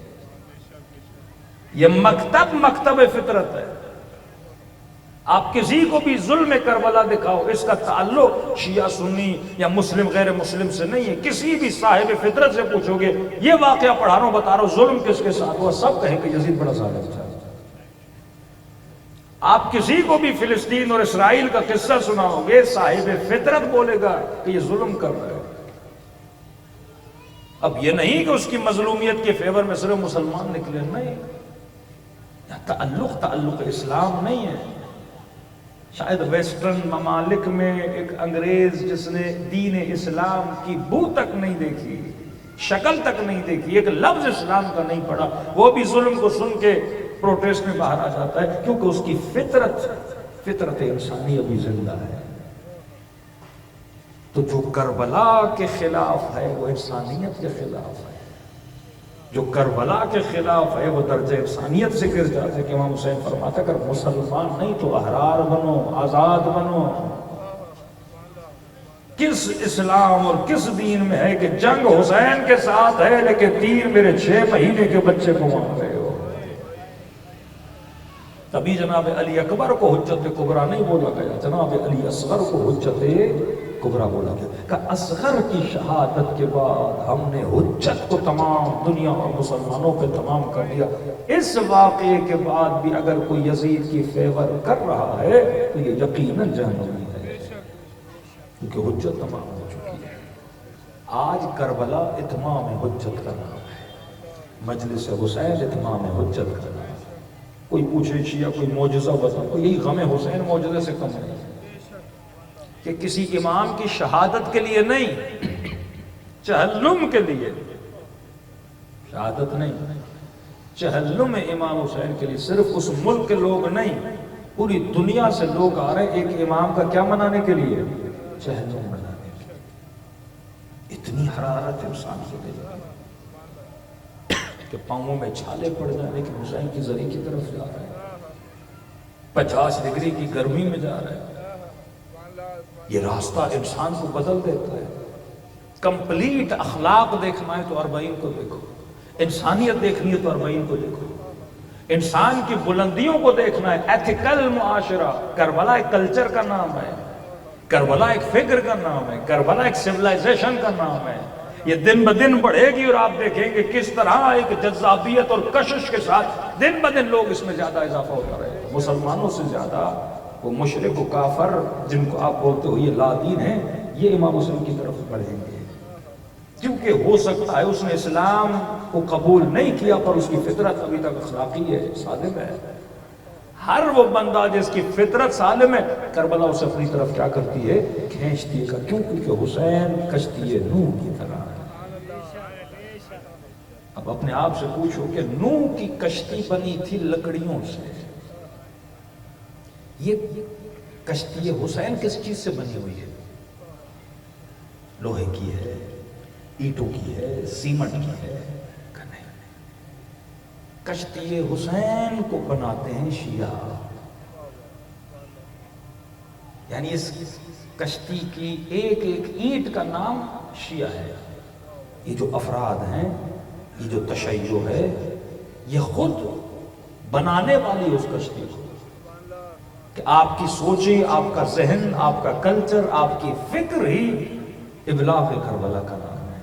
یہ مکتب فطرت ہے۔ آپ کسی کو بھی ظلم کربلا دکھاؤ، اس کا تعلق شیعہ سنی یا مسلم غیر مسلم سے نہیں ہے۔ کسی بھی صاحب فطرت سے پوچھو گے یہ واقعہ پڑھا رہا ہوں، بتا رہا ہوں ظلم کس کے ساتھ ہوا، سب کہیں کہ یزید بڑا ظالم تھا۔ آپ کسی کو بھی فلسطین اور اسرائیل کا قصہ سناؤ گے، صاحب فطرت بولے گا کہ یہ ظلم کر رہا ہے۔ اب یہ نہیں کہ اس کی مظلومیت کے فیور میں صرف مسلمان نکلے، نہیں، تعلق اسلام نہیں ہے۔ شاید ویسٹرن ممالک میں ایک انگریز جس نے دین اسلام کی بو تک نہیں دیکھی، شکل تک نہیں دیکھی، ایک لفظ اسلام کا نہیں پڑھا، وہ بھی ظلم کو سن کے پروٹیسٹ میں باہر آ جاتا ہے، کیونکہ اس کی فطرت انسانی ابھی زندہ ہے۔ تو جو کربلا کے خلاف ہے وہ انسانیت کے خلاف ہے، جو کربلا کے خلاف ہے وہ درجہ انسانیت سے گر جاتا ہے۔ کہ امام حسین فرماتا اگر مسلمان نہیں تو احرار بنو، آزاد بنو۔ کس اسلام اور کس دین میں ہے کہ جنگ حسین کے ساتھ ہے لیکن تیر میرے 6 مہینے کے بچے کو مار رہے ہو؟ تبھی جناب علی اکبر کو حجت کبریٰ نہیں بولا گیا، جناب علی اصغر کو حجت کبریٰ بولا گیا کہ اصغر کی شہادت کے بعد ہم نے حجت کو تمام دنیا اور مسلمانوں پہ تمام کر دیا۔ اس واقعے کے بعد بھی اگر کوئی یزید کی فیور کر رہا ہے تو یہ یقیناً جہنمی ہے، کیونکہ حجت تمام ہو چکی ہے۔ آج کربلا اتمام حجت کا نام ہے، مجلس حسین اتمام حجت کا نام ہے۔ کوئی پوچھے شیعہ کوئی معجزہ بتا، کوئی یہی غم حسین معجزے سے کم نہیں کہ کسی امام کی شہادت کے لیے نہیں، چہلم کے لیے شہادت نہیں، چہلم امام حسین کے لیے۔ صرف اس ملک کے لوگ نہیں، پوری دنیا سے لوگ آ رہے ہیں ایک امام کا کیا منانے کے لیے؟ چہلم بنانے کی. اتنی حرارت انسان کو دے کہ پاؤں میں چھالے پڑ جانے کہ حسین کی زری کی طرف جا رہا ہے, 50 ڈگری کی گرمی میں جا رہا ہے. یہ راستہ انسان کو بدل دیتا ہے. کمپلیٹ اخلاق دیکھنا ہے تو 40 کو دیکھو, انسانیت دیکھنی ہے تو 40 کو دیکھو, انسان کی بلندیوں کو دیکھنا ہے. ایتھیکل معاشرہ کربلا ایک کلچر کا نام ہے, کربلا ایک فکر کا نام ہے, کربلا ایک سیولائزیشن کا نام ہے. یہ دن بدن بڑھے گی اور آپ دیکھیں گے کس طرح ایک جذابیت اور کشش کے ساتھ دن بدن لوگ اس میں زیادہ اضافہ ہوتا رہے. مسلمانوں سے زیادہ وہ مشرک و کافر جن کو آپ بولتے ہو یہ لا دین ہیں, یہ امام حسین کی طرف بڑھیں گے. کیونکہ ہو سکتا ہے اس نے اسلام کو قبول نہیں کیا پر اس کی فطرت ابھی تک اخلاقی ہے, سالم ہے. ہر وہ بندہ جس کی فطرت سالم ہے, کربلا اسے اپنی طرف کیا کرتی ہے, کھینچتی ہے. کیوں؟ کیونکہ حسین کشتی نوح کی طرح ہے. اب اپنے آپ سے پوچھو کہ نوح کی کشتی بنی تھی لکڑیوں سے, یہ کشتی حسین کس چیز سے بنی ہوئی ہے؟ لوہے کی ہے, اینٹوں کی ہے, سیمنٹ کی ہے؟ نہیں. کشتی حسین کو بناتے ہیں شیعہ. یعنی اس کشتی کی ایک ایک اینٹ کا نام شیعہ ہے. یہ جو افراد ہیں, یہ جو تشیع ہے, یہ خود بنانے والی اس کشتی کو, کہ آپ کی سوچیں, آپ کا ذہن, آپ کا کلچر, آپ کی فکر ہی ابلاغ کربلا کا نام ہے.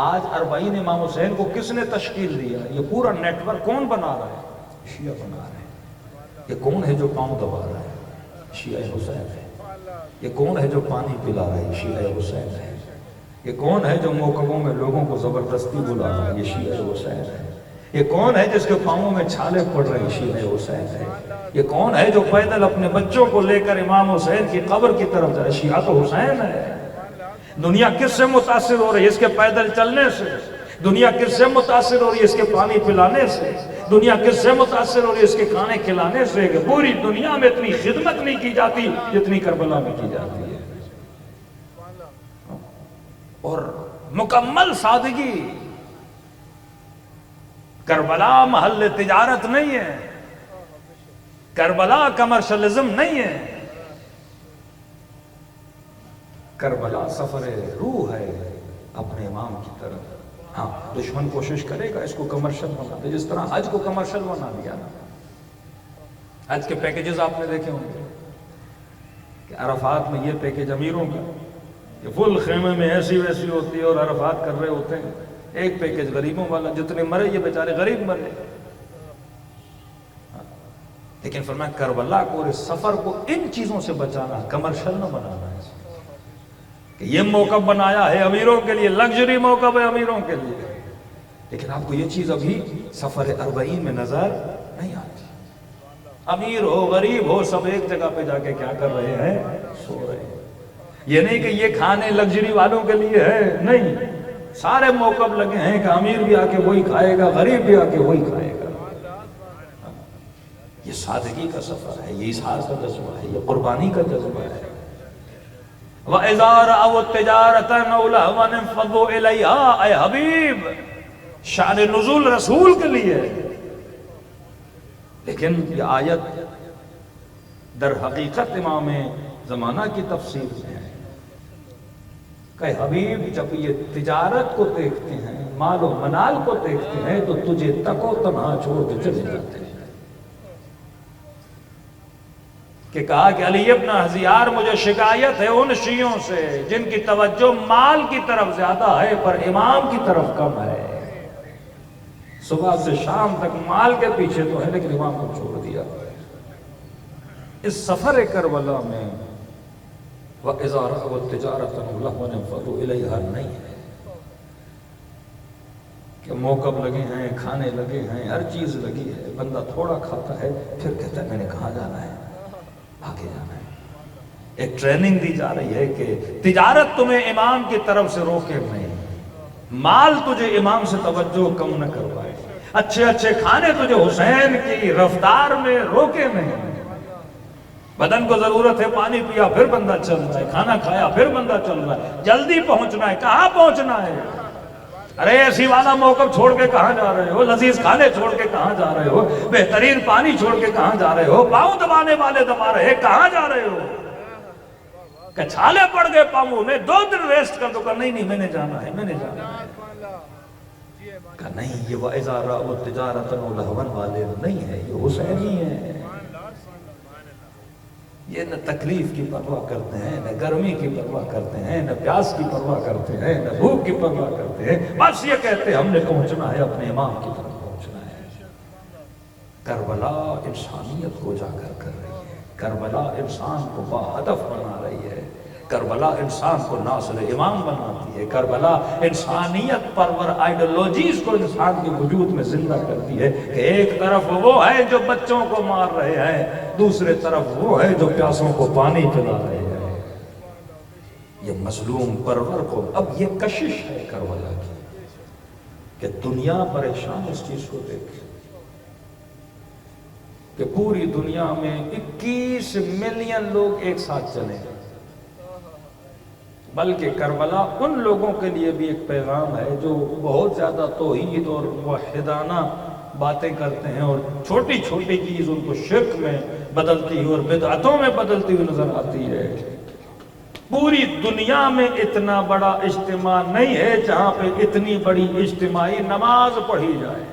آج 40 امام حسین کو کس نے تشکیل دیا؟ یہ پورا نیٹ ورک کون بنا رہا ہے؟ شیعہ بنا رہے ہیں. یہ کون ہے جو پاؤں دبا رہا ہے؟ شیعہ حسین ہے. یہ کون ہے جو پانی پلا رہا ہے؟ شیعہ حسین ہے. یہ کون ہے جو موقعوں میں لوگوں کو زبردستی بلا رہا ہے؟ یہ شیعہ حسین ہے. یہ کون ہے جس کے پاؤں میں چھالے پڑ رہے ہیں؟ شیعہ حسین ہے. یہ کون ہے جو پیدل اپنے بچوں کو لے کر امام حسین کی قبر کی طرف جا رہا ہے؟ شیعہ تو حسین ہے. دنیا کس سے متاثر ہو رہی ہے؟ اس کے پیدل چلنے سے. دنیا کس سے متاثر ہو رہی ہے؟ اس کے پانی پلانے سے. دنیا کس سے متاثر ہو رہی ہے؟ اس کے کھانے کھلانے سے. کہ پوری دنیا میں اتنی خدمت نہیں کی جاتی جتنی کربلا میں کی جاتی ہے. اور مکمل سادگی. کربلا محل تجارت نہیں ہے, کربلا کمرشلزم نہیں ہے, کربلا سفر روح ہے اپنے امام کی طرف. ہاں, دشمن کوشش کرے گا اس کو کمرشل بنا دے, جس طرح حج کو کمرشل بنا دیا نا. حج کے پیکیجز آپ نے دیکھے ہوں گے کہ عرفات میں یہ پیکیج امیروں کا, یہ فل خیمے میں ایسی ویسی ہوتی ہے اور عرفات کر رہے ہوتے ہیں. ایک پیکیج غریبوں والا, جتنے مرے یہ بیچارے غریب مرے. لیکن فرمایا کربلا کو اور اس سفر کو ان چیزوں سے بچانا, کمرشل نہ بنانا ہے. کہ یہ موقع بنایا ہے امیروں کے لیے, لگژری موقع ہے امیروں کے لیے, لیکن آپ کو یہ چیز ابھی سفر 40 میں نظر نہیں آتی. امیر ہو غریب ہو سب ایک جگہ پہ جا کے کیا کر رہے ہیں؟ سو رہے ہیں. یہ نہیں کہ یہ کھانے لگژری والوں کے لیے ہے, نہیں, سارے موقف لگے ہیں کہ امیر بھی آ کے وہی کھائے گا, غریب بھی آ کے وہی کھائے گا. یہ سادگی کا سفر ہے, یہ اظہار کا جذبہ ہے, یہ قربانی کا جذبہ ہے. وَإِذَا رَأَوُا التِّجَارَةَ أَوْ لَهْوًا انفَضُّوا إِلَيْهَا. اے حبیب, شان نزول رسول کے لیے. لیکن یہ آیت در حقیقت امام زمانہ کی تفسیر ہے کہ حبیب جب یہ تجارت کو دیکھتے ہیں, مال و منال کو دیکھتے ہیں, تو تجھے تک و تنہا چھوڑ کے چلے جاتے ہیں. کہ کہا کہ علی ابن حزیار, مجھے شکایت ہے ان شیعوں سے جن کی توجہ مال کی طرف زیادہ ہے پر امام کی طرف کم ہے. صبح سے شام تک مال کے پیچھے تو ہے لیکن امام کو چھوڑ دیا. اس سفر کربلا میں وَإِذَا رَأَوُا التِّجَارَةَ أَوْ لَهْوًا انفَضُّوا إِلَيْهَا نہیں ہے کہ موقف لگے ہیں, کھانے لگے ہیں, ہر چیز لگی ہے, بندہ تھوڑا کھاتا ہے پھر کہتا ہے میں نے کہاں جانا ہے, آگے جانا ہے. ایک ٹریننگ دی جا رہی ہے کہ تجارت تمہیں امام کی طرف سے روکے نہیں, مال تجھے امام سے توجہ کم نہ کروائے, اچھے اچھے کھانے تجھے حسین کی رفتار میں روکے نہیں. بدن کو ضرورت ہے، پانی پیا پھر بندہ چل رہا ہے، کھانا کھایا پھر بندہ چل رہا ہے، جلدی پہنچنا ہے، کہاں پہنچنا ہے؟ ارے ایسی والا موقف چھوڑ کے کہاں جا رہے ہو؟ لذیذ کھانے چھوڑ کے کہاں جا رہے ہو؟ بہترین پانی چھوڑ کے کہاں جا رہے ہو؟ پاؤں دبانے والے دبا رہے، کہاں جا رہے ہو؟ کہ چھالے پڑ گئے پاؤں میں، 2 دن ریسٹ کر دو۔ کہ نہیں میں نے جانا ہے، میں نے جانا ہے۔ کہ نہیں، یہ وَإِذَا رَأَوْا تِجَارَةً وَلَهْوًا والے نہیں ہے، یہ حسینی ہے۔ یہ نہ تکلیف کی پرواہ کرتے ہیں، نہ گرمی کی پرواہ کرتے ہیں، نہ پیاس کی پرواہ کرتے ہیں، نہ بھوک کی پرواہ کرتے ہیں، بس یہ کہتے ہیں ہم نے پہنچنا ہے، اپنے امام کی طرف پہنچنا ہے۔ کربلا انسانیت کو اجاگر کر رہی ہے، کربلا انسان کو باہدف بنا رہی ہے، کربلا انسان کو ناصر امام بناتی ہے، کربلا انسانیت پرور آئیڈیالوجیز کو انسان کے وجود میں زندہ کرتی ہے کہ ایک طرف وہ ہے جو بچوں کو مار رہے ہیں، دوسرے طرف وہ ہے جو پیاسوں کو پانی پلا رہے ہیں۔ یہ مظلوم پرور کو اب یہ کشش ہے کربلا کی کہ دنیا پریشان اس چیز کو دیکھے کہ پوری دنیا میں 21 ملین لوگ ایک ساتھ چلے، بلکہ کربلا ان لوگوں کے لیے بھی ایک پیغام ہے جو بہت زیادہ توحید اور وحدانہ باتیں کرتے ہیں اور چھوٹی چھوٹی چیز ان کو شرک میں بدلتی ہوئی اور بدعتوں میں بدلتی ہوئی نظر آتی ہے۔ پوری دنیا میں اتنا بڑا اجتماع نہیں ہے جہاں پہ اتنی بڑی اجتماعی نماز پڑھی جائے۔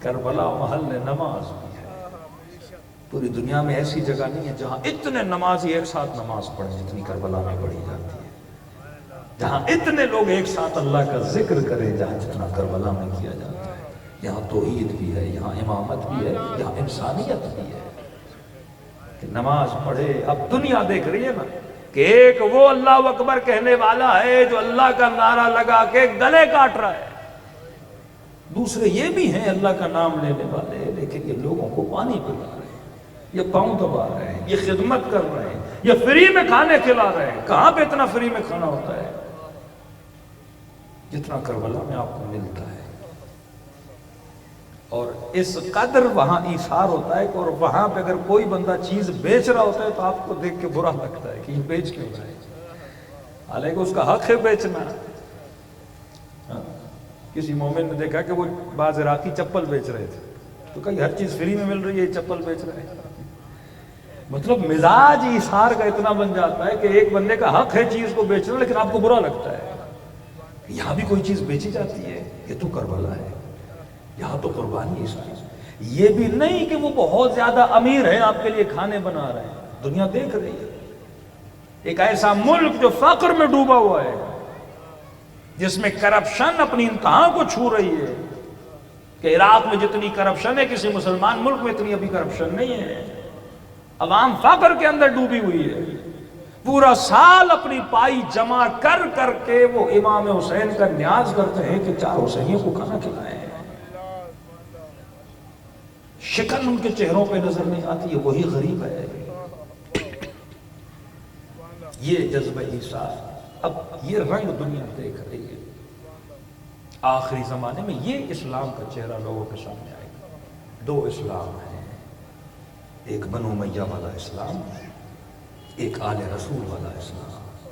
کربلا محل نماز بھی ہے۔ پوری دنیا میں ایسی جگہ نہیں ہے جہاں اتنے نمازی ایک ساتھ نماز پڑھیں جتنی کربلا میں پڑھی جاتی ہے، جہاں اتنے لوگ ایک ساتھ اللہ کا ذکر کریں جہاں جتنا کربلا میں کیا جاتا ہے۔ یہاں توحید بھی ہے، یہاں امامت بھی ہے، یہاں انسانیت بھی ہے کہ نماز پڑھے۔ اب دنیا دیکھ رہی ہے نا کہ ایک وہ اللہ اکبر کہنے والا ہے جو اللہ کا نعرہ لگا کے گلے کاٹ رہا ہے، دوسرے یہ بھی ہیں اللہ کا نام لینے والے لیکن یہ لوگوں کو پانی پلا رہے ہیں، یہ پاؤں دبا رہے ہیں، یہ خدمت کر رہے ہیں، یہ فری میں کھانے کھلا رہے ہیں۔ کہاں پہ اتنا فری میں کھانا ہوتا ہے جتنا کربلا میں آپ کو ملتا ہے؟ اور اس قدر وہاں ایثار ہوتا ہے اور وہاں پہ اگر کوئی بندہ چیز بیچ رہا ہوتا ہے تو آپ کو دیکھ کے برا لگتا ہے کہ یہ بیچ کیوں رہا ہے، حالانکہ اس کا حق ہے بیچنا۔ کسی مومن نے دیکھا کہ وہ بعض عراقی چپل بیچ رہے تھے تو کہیں ہر چیز فری میں مل رہی ہے، چپل بیچ رہے ہیں۔ مطلب مزاج ایثار کا اتنا بن جاتا ہے کہ ایک بندے کا حق ہے چیز کو بیچنا لیکن آپ کو برا لگتا ہے۔ یہاں بھی کوئی چیز بیچی جاتی ہے، یہ تو کربلا ہے، یہاں تو قربانی ہے اس کی۔ یہ بھی نہیں کہ وہ بہت زیادہ امیر ہیں آپ کے لیے کھانے بنا رہے ہیں، دنیا دیکھ رہی ہے۔ ایک ایسا ملک جو فقر میں ڈوبا ہوا ہے، جس میں کرپشن اپنی انتہا کو چھو رہی ہے کہ عراق میں جتنی کرپشن ہے کسی مسلمان ملک میں اتنی ابھی کرپشن نہیں ہے۔ عوام فقر کے اندر ڈوبی ہوئی ہے، پورا سال اپنی پائی جمع کر کر کے وہ امام حسین کا نیاز کرتے ہیں کہ 4 حسینیوں کو کھانا کھلائیں۔ شکن ان کے چہروں پہ نظر نہیں آتی ہے، وہی غریب ہے۔ یہ جذبہ ایثار، اب یہ رنگ دنیا دیکھ رہی ہے۔ آخری زمانے میں یہ اسلام کا چہرہ لوگوں کے سامنے آئے گا۔ 2 اسلام ہیں، ایک بنو امیہ والا اسلام، ایک آل رسول والا اسلام۔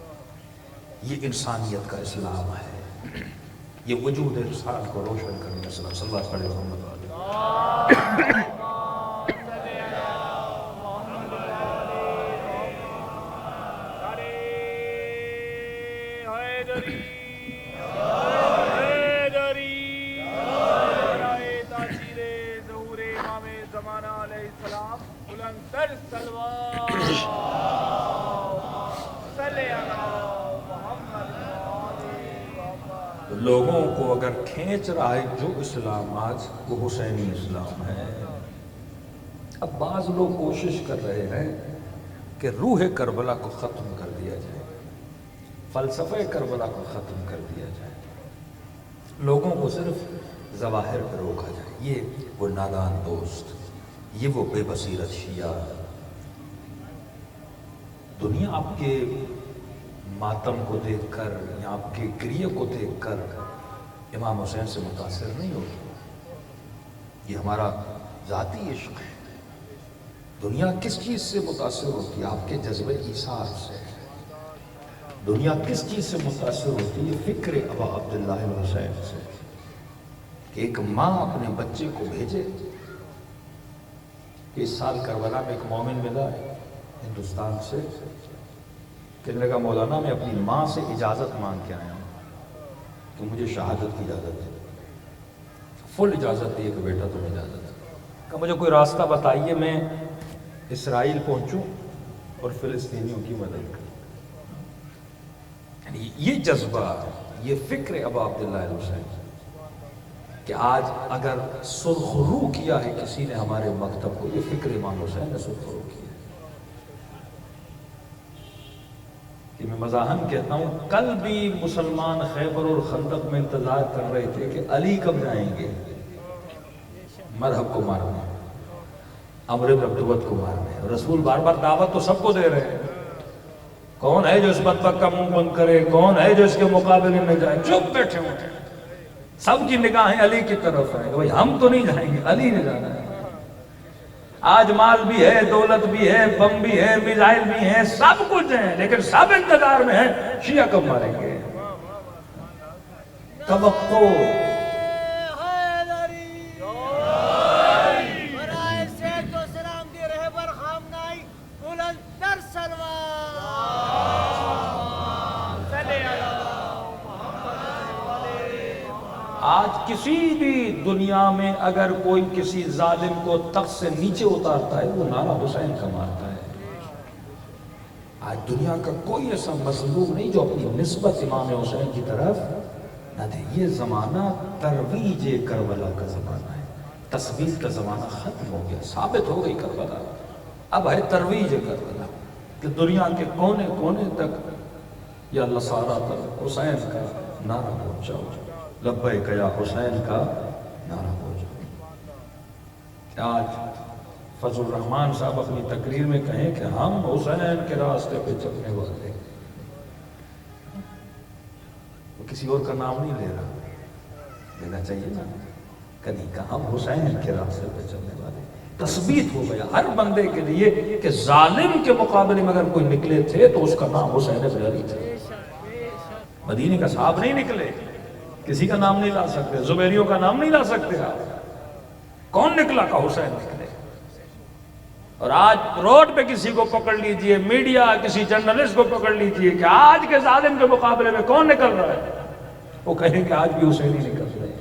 یہ انسانیت کا اسلام ہے، یہ وجود انسان کو روشن کرنے کا اسلام۔ صلی اللہ علیہ وسلم۔ لوگوں کو اگر کھینچ رہا ہے جو اسلام آج، وہ حسینی اسلام ہے۔ اب بعض لوگ کوشش کر رہے ہیں کہ روح کربلا کو ختم کر دیا جائے، فلسفہ کربلا کو ختم کر دیا جائے، لوگوں کو صرف ظواہر پر روکا جائے۔ یہ وہ نادان دوست، یہ وہ بے بصیرت شیعہ۔ دنیا آپ کے ماتم کو دیکھ کر یا آپ کے گریہ کو دیکھ کر امام حسین سے متاثر نہیں ہوگی۔ یہ ہمارا ذاتی عشق ہے، دنیا کس چیز سے متاثر ہوتی ہے؟ آپ کے جذبے ایثار سے۔ دنیا کس چیز سے متاثر ہوتی ہے؟ فکر ابا عبداللہ الحسین سے، کہ ایک ماں اپنے بچے کو بھیجے۔ اس سال کربلا میں ایک مومن ملا ہے ہندوستان سے، کہنے لگا مولانا میں اپنی ماں سے اجازت مانگ کے آیا ہوں کہ مجھے شہادت کی اجازت دے۔ فل اجازت دی کہ بیٹا تم اجازت ہے، کہ مجھے کوئی راستہ بتائیے میں اسرائیل پہنچوں اور فلسطینیوں کی مدد کروں۔ یعنی یہ جذبہ، یہ فکر ابا عبداللہ الحسین، کہ آج اگر سرخرو کیا ہے کسی نے ہمارے مکتب کو، یہ فکر امام حسین نے سرخرو کیا ہے۔ کہ میں مزاحن کہتا ہوں، کل بھی مسلمان خیبر اور خندق میں انتظار کر رہے تھے کہ علی کب جائیں گے مرہب کو مارنے، عمرو بن عبدود کو مارنے۔ رسول بار بار دعوت تو سب کو دے رہے ہیں، کون ہے جو اس بدبخت کا منہ بند کرے، کون ہے جو اس کے مقابلے میں جائے؟ چپ بیٹھے ہوئے ہیں، سب کی نگاہیں علی کی طرف ہیں کہ بھئی ہم تو نہیں جائیں گے، علی نے جانا ہے۔ آج مال بھی ہے، دولت بھی ہے، بم بھی ہے، میزائل بھی ہیں، سب کچھ ہیں، لیکن سب انتظار میں ہیں شیعہ کب ماریں گے۔ توقع آج کسی بھی دنیا میں اگر کوئی کسی ظالم کو تخت سے نیچے اتارتا ہے وہ نعرہ حسین کا مارتا ہے۔ آج دنیا کا کوئی ایسا مظلوم نہیں جو اپنی نسبت امام حسین کی طرف نہ دے۔ یہ زمانہ ترویج کربلا کا زمانہ ہے، تصویر کا زمانہ ختم ہو گیا، ثابت ہو گئی کربلا۔ اب ہے ترویج کربلا، کہ دنیا کے کونے کونے تک یا لسارا تک حسین کا نعرہ پہنچاؤ، لبیک یا حسین کا نعرہ ہو جائے۔ آج فضل الرحمان صاحب اپنی تقریر میں کہیں کہ ہم حسین کے راستے پہ چلنے والے، وہ کسی اور کا نام نہیں لے رہا، لینا چاہیے نا، کہیں کہ ہم حسین کے راستے پہ چلنے والے۔ تثبیت ہو گیا ہر بندے کے لیے کہ ظالم کے مقابلے میں اگر کوئی نکلے تھے تو اس کا نام حسین بن علی تھا۔ مدینے کا صاحب نہیں نکلے، کسی کا نام نہیں لا سکتے، زبیریوں کا نام نہیں لا سکتے آپ۔ کون نکلا؟ کا حسین نکلے۔ اور آج روڈ پہ کسی کو پکڑ لیجئے، میڈیا کسی جرنلسٹ کو پکڑ لیجئے کہ آج کے ظالم کے مقابلے میں کون نکل رہا ہے، وہ کہیں کہ آج بھی حسین ہی نکل رہے ہیں۔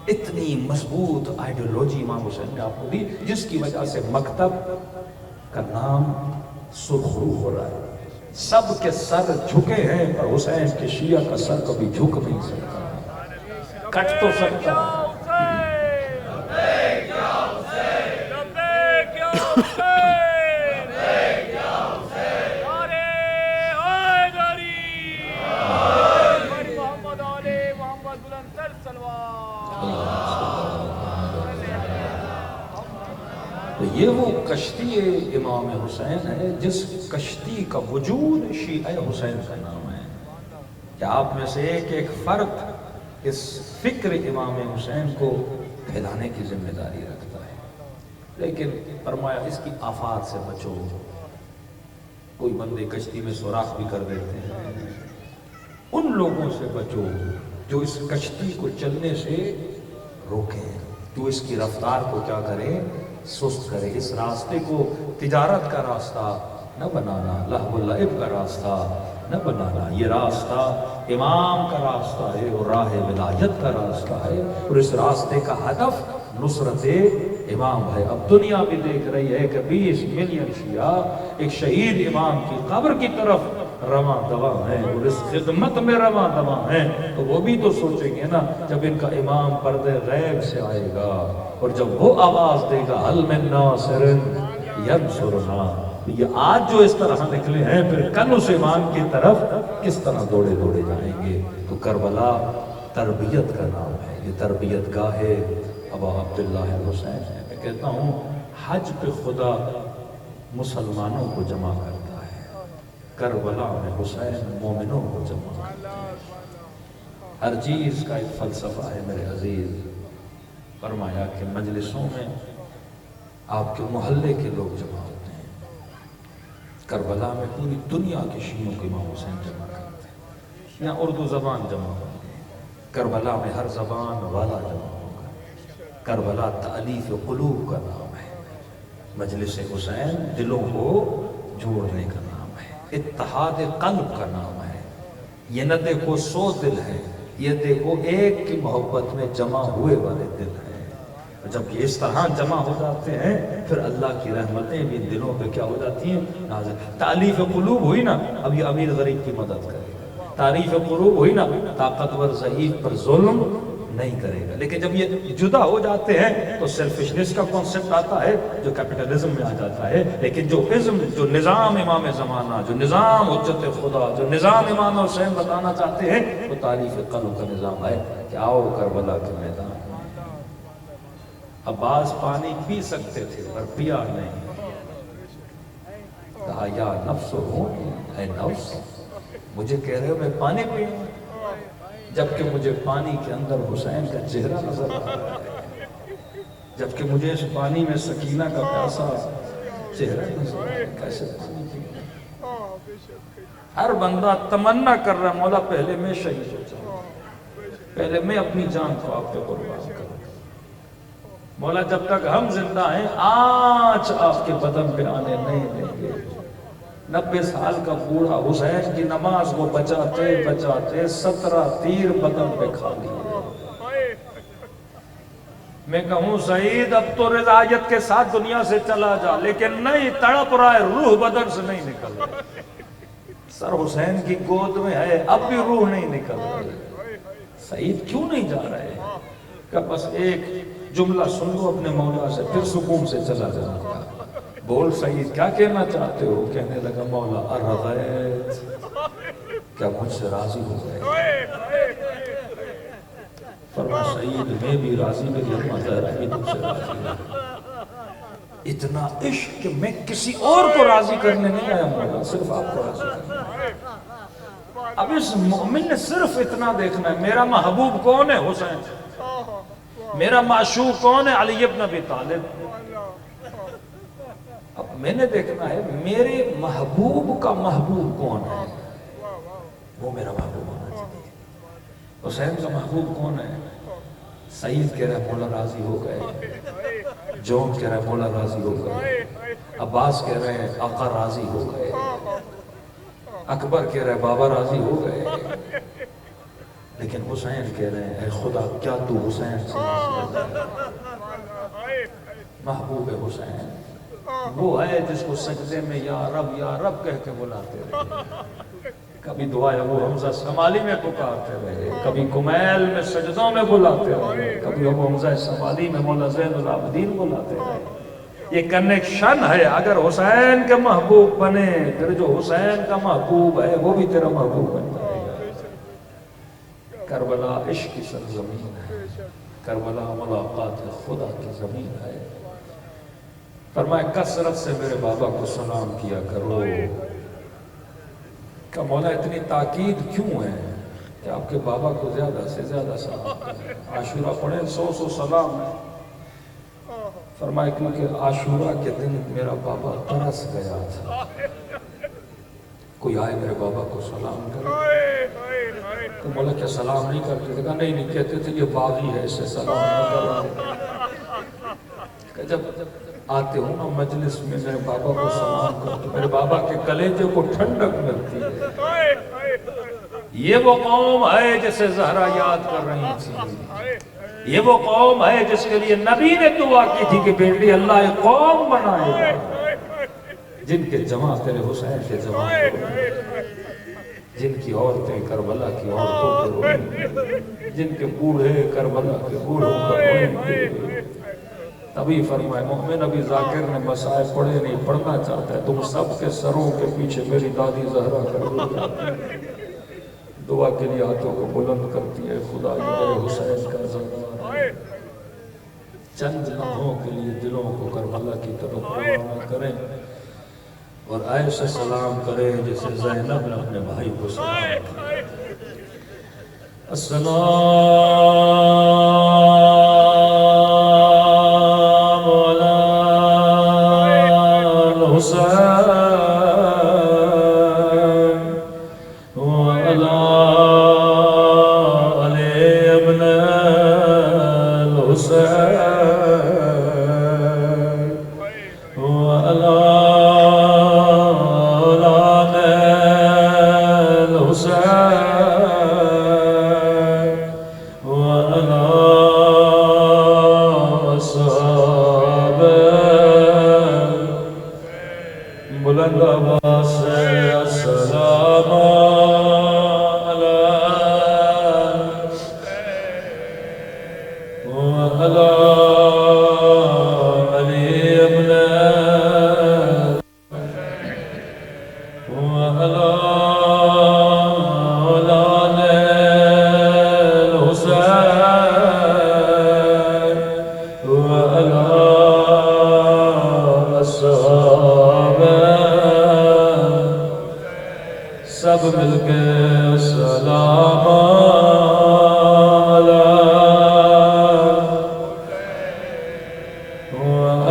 اتنی مضبوط آئیڈیولوجی امام حسین نے آپ کو دی، جس کی وجہ سے مکتب کا نام سرخرو ہو رہا ہے۔ سب کے سر جھکے ہیں پر حسین کے شیعہ کا سر کبھی جھک نہیں سکتا، کٹ تو سکتا تو یہ وہ کشتی امام حسین ہے جس کشتی کا وجود شیعہ حسین کا نام ہے، کہ آپ میں سے ایک فرد اس فکر امام حسین کو پھیلانے کی ذمہ داری رکھتا ہے۔ لیکن فرمایا اس کی آفات سے بچو۔ کوئی بندے کشتی میں سوراخ بھی کر دیتے ہیں، ان لوگوں سے بچو جو اس کشتی کو چلنے سے روکیں، جو اس کی رفتار کو کیا کرے، سست کرے۔ اس راستے کو تجارت کا راستہ نہ بنانا، لہو و لعب کا راستہ نہ بنانا۔ یہ راستہ امام کا راستہ ہے اور راہ ولایت کا راستہ ہے، اور اس راستے کا ہدف نصرت امام ہے۔ اب دنیا بھی دیکھ رہی ہے کہ 20 ملین شیعہ ایک شہید امام کی قبر کی طرف رواں دواں ہیں اور اس خدمت میں رواں دواں ہیں، تو وہ بھی تو سوچیں گے نا جب ان کا امام پردے غیب سے آئے گا اور جب وہ آواز دے گا حل من ناصر ینصرنا، یہ آج جو اس طرح نکلے ہیں پھر کل اس امام کی طرف کس طرح دوڑے دوڑے جائیں گے۔ تو کربلا تربیت کا نام ہے، یہ تربیت گاہ ابا عبداللہ حسین ہے۔ میں کہتا ہوں حج پہ خدا مسلمانوں کو جمع کرتا ہے، کربلا میں حسین مومنوں کو جمع کرتا ہے۔ ہر چیز کا ایک فلسفہ ہے میرے عزیز۔ فرمایا کہ مجلسوں میں آپ کے محلے کے لوگ جمع ہوتے ہیں، کربلا میں پوری دنیا کے شیعوں کو امام حسین جمع کرتے ہیں، یہاں اردو زبان جمع ہوتی ہے، کربلا میں ہر زبان والا جمع ہوگا۔ کربلا تألیف قلوب کا نام ہے، مجلس حسین دلوں کو جوڑنے کا نام ہے، اتحاد قلب کا نام ہے۔ یہ نہ دیکھو 100 دل ہے، یہ دیکھو ایک کی محبت میں جمع ہوئے والے دل ہیں۔ جب یہ اس طرح جمع ہو جاتے ہیں پھر اللہ کی رحمتیں بھی دلوں پہ کیا ہو جاتی ہیں؟ نازل۔ تالیف قلوب ہوئی نا، اب یہ امیر غریب کی مدد کرے گا، تالیف قلوب ہوئی نا، طاقتور ضعیف پر ظلم نہیں کرے گا۔ لیکن جب یہ جدا ہو جاتے ہیں تو سیلفشنس کا کانسیپٹ آتا ہے جو کیپٹلزم میں آ جاتا ہے، لیکن جو ازم، جو نظام امام زمانہ، جو نظام حجت خدا، جو نظام امام حسین بتانا چاہتے ہیں وہ تالیف قلب کا نظام ہے کہ آؤ کربلا کے میدان۔ عباس پانی پی سکتے تھے پر پیا نہیں، کہا یا نفس اے نفس، مجھے کہہ رہے ہو میں پانی پیوں، جبکہ مجھے پانی کے اندر حسین کا چہرہ نظر آ رہا ہے، جبکہ مجھے اس پانی میں سکینہ کا پیاسا چہرہ نظر آ رہا ہے، کیسے پانی پیوں؟ ہر بندہ تمنا کر رہا مولا پہلے میں شہید ہو جاؤں، پہلے میں اپنی جان کو آپ پہ قربان کروں، مولا جب تک ہم زندہ ہیں آج آپ کے بدن پہ آنے نہیں دیں گے۔ 90 سال کا بوڑھا حسین کی نماز کو بچاتے بچاتے 17 تیر بدن پہ کھا لیے۔ میں کہوں سعید اب تو رضایت کے ساتھ دنیا سے چلا جا، لیکن نہیں، تڑپ رہا ہے، روح بدن سے نہیں نکل رہا، سر حسین کی گود میں ہے اب بھی روح نہیں نکل رہی۔ سعید کیوں نہیں جا رہے؟ کہ بس ایک جملہ سن لو اپنے مولا سے پھر سکون سے چلا جاؤں گا۔ بول سعید کیا کہنا چاہتے ہو؟ کہنے لگا مولا ارضیت، کیا مجھ سے راضی ہو گئے؟ فرمایا سعید میں بھی راضی، میری اماں زہرا بھی تم سے راضی ہے۔ اتنا عشق کہ میں کسی اور کو راضی کرنے نہیں آیا مولا، صرف آپ کو راضی کرنا۔ اب اس مومن نے صرف اتنا دیکھنا ہے میرا محبوب کون ہے؟ حسین۔ میرا معشوق کون ہے؟ علی ابن ابی طالب۔ اب میں نے دیکھنا ہے میرے محبوب کا محبوب کون ہے، وہ میرا محبوب ہونا چاہیے۔ حسین کا محبوب کون ہے؟ سعید کہہ رہا ہے مولا راضی ہو گئے، جون کہہ رہا ہے مولا راضی ہو گئے، عباس کہہ رہے ہیں آقا راضی ہو گئے، اکبر کہہ رہے ہیں بابا راضی ہو گئے، لیکن حسین کہہ رہے ہیں اے خدا کیا تو حسین سے راضی ہے؟ محبوب حسین وہ ہے جس کو سجدے میں یا رب کہہ کے بلاتے رہے، کبھی دعائے ابو حمزہ سمالی میں پکارتے رہے، کبھی کمیل میں سجدوں میں بلاتے رہے، کبھی ابو حمزہ سمالی میں مولا زین العابدین بلاتے رہے۔ یہ کنیکشن ہے، اگر حسین کے محبوب بنے پھر جو حسین کا محبوب ہے وہ بھی تیرا محبوب بن جائے گا۔ کربلا عشق کی سرزمین ہے، کربلا ملاقات خدا کی زمین ہے۔ فرمایا کثرت سے میرے بابا کو سلام کیا کرو۔ کہ مولا اتنی تاکید کیوں ہے کہ آپ کے بابا کو زیادہ سے زیادہ سلام کریں؟ عاشورہ پڑھیں 100 سلام ہے۔ فرمایا کیونکہ عاشورہ کے دن میرا بابا ترس گیا تھا، کوئی آئے میرے بابا کو سلام کرے۔ تو مولا کیا سلام نہیں کرتے تھے؟ کہا نہیں کہتے تھے یہ باغی ہے اس سے سلام نہیں کرتے۔ کہ جب آتے ہوں نا مجلس میں میرے بابا کو سلام کرتے، میرے بابا کے کلیجے کو ٹھنڈک ملتی ہے۔ یہ وہ قوم ہے جسے زہرا یاد کر رہی تھی، یہ وہ قوم ہے جس کے لیے نبی نے دعا کی تھی کہ بیٹی اللہ ایک قوم بنائے گا جن کے جمع تیرے حسین کے جمع ہوئے، جن کی عورتیں کربلا کی عورتوں کے روئیں، جن کے بوڑھے کربلا کے بوڑھوں کا روئیں۔ تبھی فرمائے مومن ابھی ذاکر نے مسائل پڑھے نہیں، پڑھنا چاہتا ہے، تم سب کے سروں کے پیچھے میری دادی زہرا کر دعا کے لیے ہاتھوں کو بلند کرتی ہے، خدا یہ میرے حسین کا زندہ ہے۔ چند لمحوں کے لیے دلوں کو کربلا کی طرف روانہ کریں اور ایسے سلام کریں جیسے زینب نے اپنے بھائی کو سلام کیا۔ السلام علیکم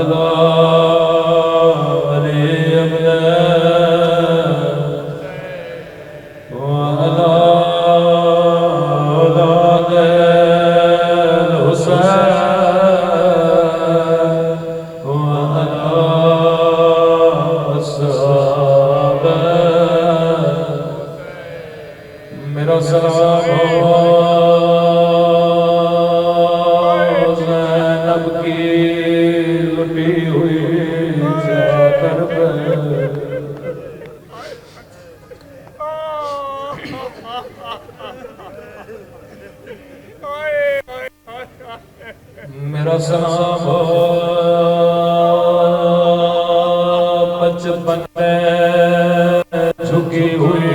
وعلى آل ابن وعلى أولاد الحسين وعلى أصحابه میرا سلام ہو زینب کی لٹی ہوئی چادر پہ میرا سلام ہو بچپن میں جھکی ہوئی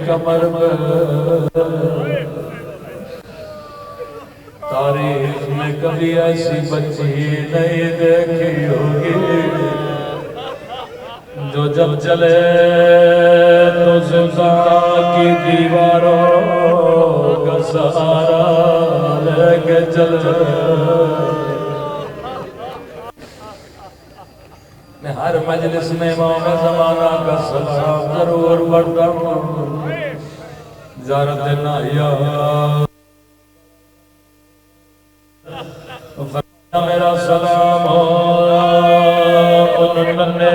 کمر میں تاریخ میں کبھی ایسی بچی نہیں دیکھی ہوگی جو جب چلے تو زندان کی دیواروں کا سہارا لے کے چلے میں ہر مجلس میں امام زمانہ کا سلام ضرور پڑھتا ہوں زیارت ناہیہ میرا سلام ہو ان ننے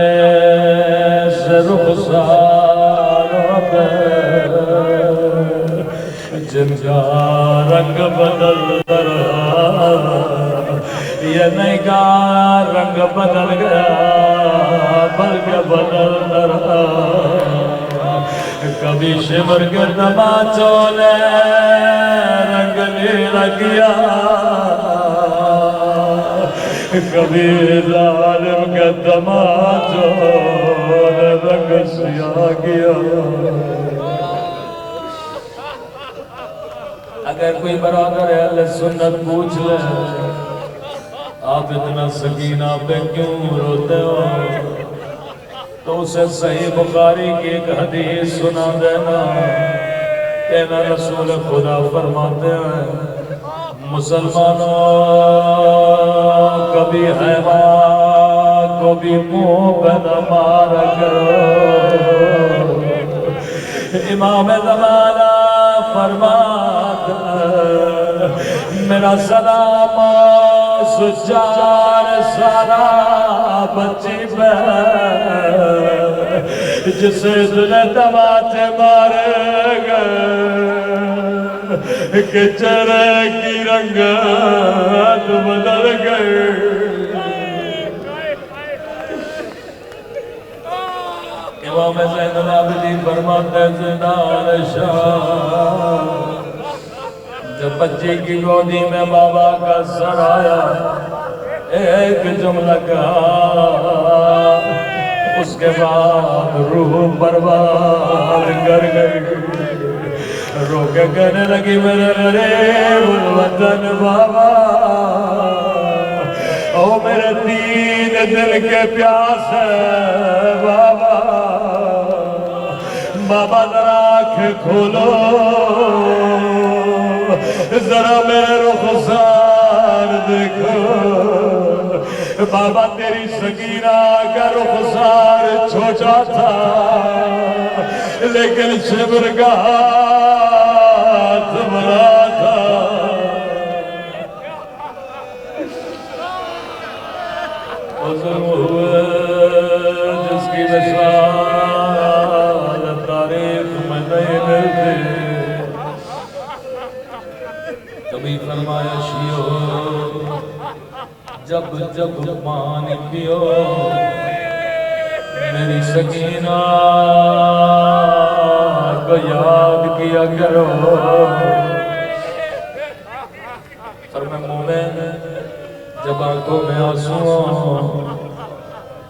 سے رخساروں پہ جن کا رنگ بدل رہا یہ نہیں کا رنگ بدل گیا بلکہ بدل رہا کبھی شمر کے تماچوں نے رنگ نیلا کیا کبھی ظالم کے تماچوں نے رنگ سیاہ کیا اگر کوئی برادر اہل سنت پوچھ لے آپ اتنا سکینہ پہ کیوں روتے ہو تو اسے صحیح بخاری کی ایک حدیث سنا دینا کہنا رسول خدا فرماتے ہیں مسلمانوں کبھی حیوان کو بھی منہ پہ نہ مارا کرو امام زمانہ فرماتا میرا سلام سجار سارا بچی پہ جسے دل تماچے مارے گئے کہ چہرے کی رنگت بدل گئے امام زین العابدین فرماتے ہیں زندان شاہ جب بچے کی گودی میں بابا کا سر آیا ایک جملہ کہا اس کے بعد روح برباد کر گئی رو کے کہنے لگی میرے غریب الوطن بابا او میرے دین دل کے پیاس ہے بابا بابا ذرا آنکھ کھولو ذرا میرے رخسار دیکھو بابا تیری سگیرہ کا رخسار چھوٹا تھا لیکن شبر کا ہاتھ بڑا تھا ظلم ہوئے جس کی مثال تاریخ میں نہیں ملتی کبھی فرمایا شیعو جب جب پانی پیو میری سکینہ کو یاد کیا کرو فرمائے مومن جب آنکھوں میں آنسو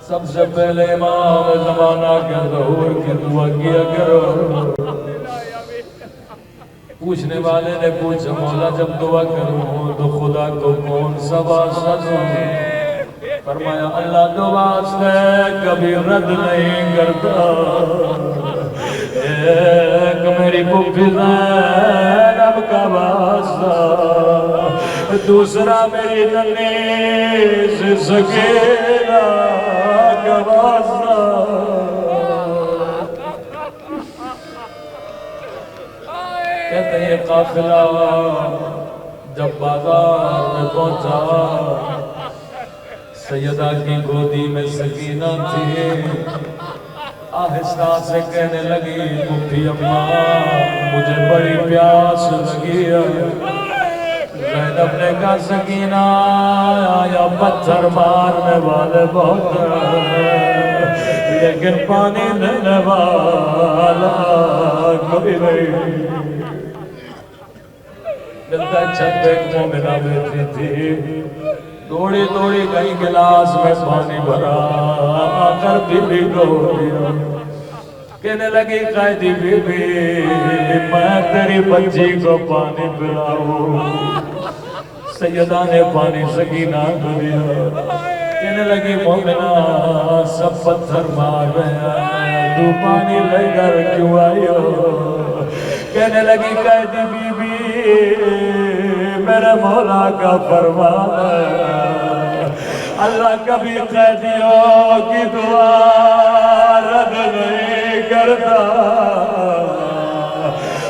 سب سے پہلے امام زمانہ کے ظہور کی دعا کیا کرو پوچھنے والے نے پوچھا مولا جب دعا کروں تو خدا کو کون سا واسطہ دوں فرمایا اللہ تو واسطے کبھی رد نہیں کرتا ایک میری پھوپھی زینب کا واسطہ دوسرا میری ننیز سکینہ کا واسطہ کہتے ہیں قافلہ جب بازار میں پہنچا سیدہ کی گودی میں سکینہ تھی آہستہ سے کہنے لگی پھوپھی اماں مجھے بڑی پیاس لگی ہے زینب نے کہا سکینہ یا پتھر مارنے والے بہت ہیں لیکن پانی دینے والا کوئی نہیں دلتا چھت ایک مومنہ بیٹھی تھی دوڑی دوڑی گئی گلاس میں پانی بھرا آکر بی بی کو دیا کہنے لگی قائدی بی بی میں تیری بچی کو پانی پلاؤں سیدہ نے پانی سکینہ کو دیا کہنے لگی مومنہ سب پتھر مار رہے ہیں تو پانی لے کر کیوں آئی ہو کہنے لگی قائدی بی بی میرے مولا کا فرمان ہے اللہ کبھی قیدیوں کی دعا رد نہیں کرتا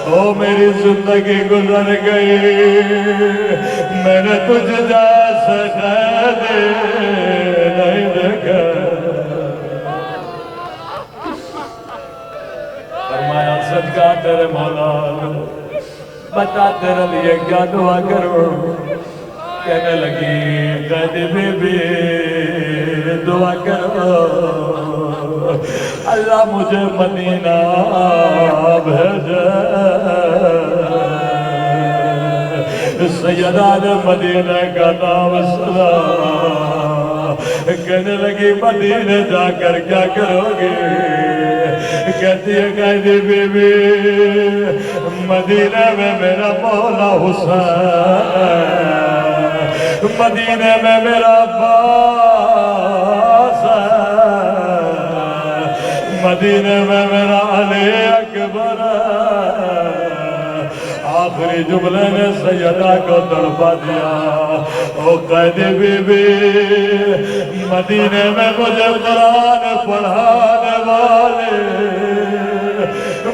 او میری زندگی گزر گئی میں نے تجھ جیسے قیدی نہیں دیکھا فرمایا صدقہ تیرے مولا بتا تیرے لیے کیا دعا کروں کہنے لگی قیدی بی بی دعا کرو اللہ مجھے مدینہ بھیجے سیدہ نے مدینہ کا نام سنا کہنے لگی مدینہ جا کر کیا کرو گے کہتی ہے قیدی بی بی مدینہ میں میرا مولا حسین مدینہ میں میرا عباس ہے مدینہ میں میرا علی اکبر ہے آخری جملے نے سیدہ کو تڑپا دیا او قیدی بی بی مدینہ میں مجھے قرآن پڑھانے والے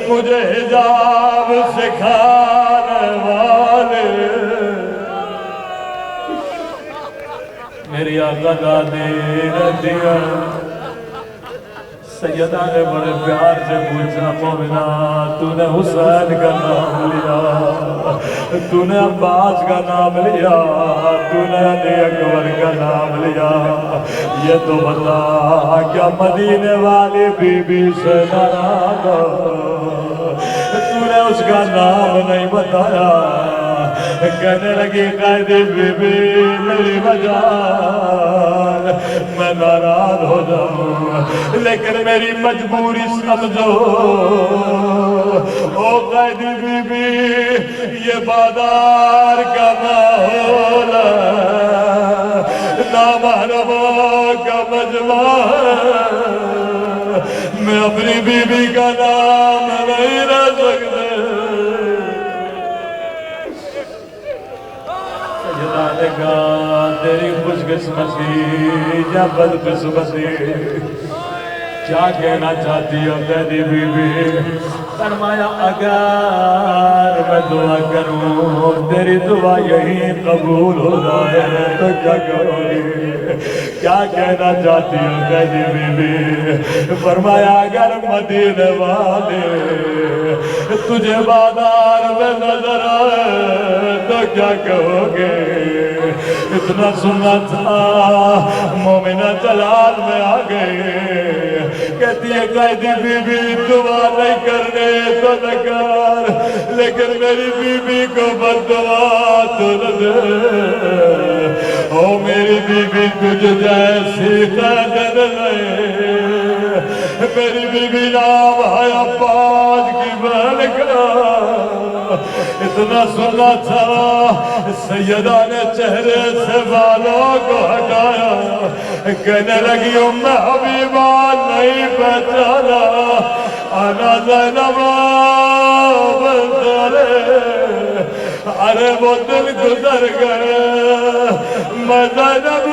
مجھے حجاب سکھانے والے میری آقا دادی رہتی ہے سیدہ نے بڑے پیار سے پوچھا مومنہ تو نے حسین کا نام لیا تو نے عباس کا نام لیا تو نے علی اکبر کا نام لیا یہ تو بتا کیا مدینے والی بی بی سے ناراض ہو تو نے اس کا نام نہیں بتایا کہنے لگی قیدی بی بی میری مجال میں ناراض ہو جاؤں لیکن میری مجبوری سمجھو او قیدی بی بی یہ بازار کا ماحول ہے نامحرموں کا مجمع ہے میں اپنی بی بی کا نام نہیں رہ سکتے سیدہ نے کہا تیری خوش قسمتی یا بد قسمتی کیا کہنا چاہتی ہو قیدی بی بی فرمایا اگر میں دعا کروں تیری دعا یہی قبول ہو جائے تو کیا کرو گی کیا کہنا چاہتی ہو قیدی بی بی فرمایا اگر مدینے والے تجھے بازار میں نظر آئے تو کیا کہو گے اتنا سننا تھا مومنہ جلال میں آ گئے کہتی ہے قیدی بی بی دعا نہیں کرنے تو نہ کر لیکن میری بی بی کو بد دعا تو نہ دے او میری بی بی تجھ جیسی قیدن نہیں میری بی بی نام ہے عباس کی بہن کا اتنا سنا تھا سیدہ نے چہرے سے بالوں کو ہٹایا کہنے لگی ام حبیبہ نہیں پہچانا انا زینب بنت ارے وہ دن گزر گئے میں زینب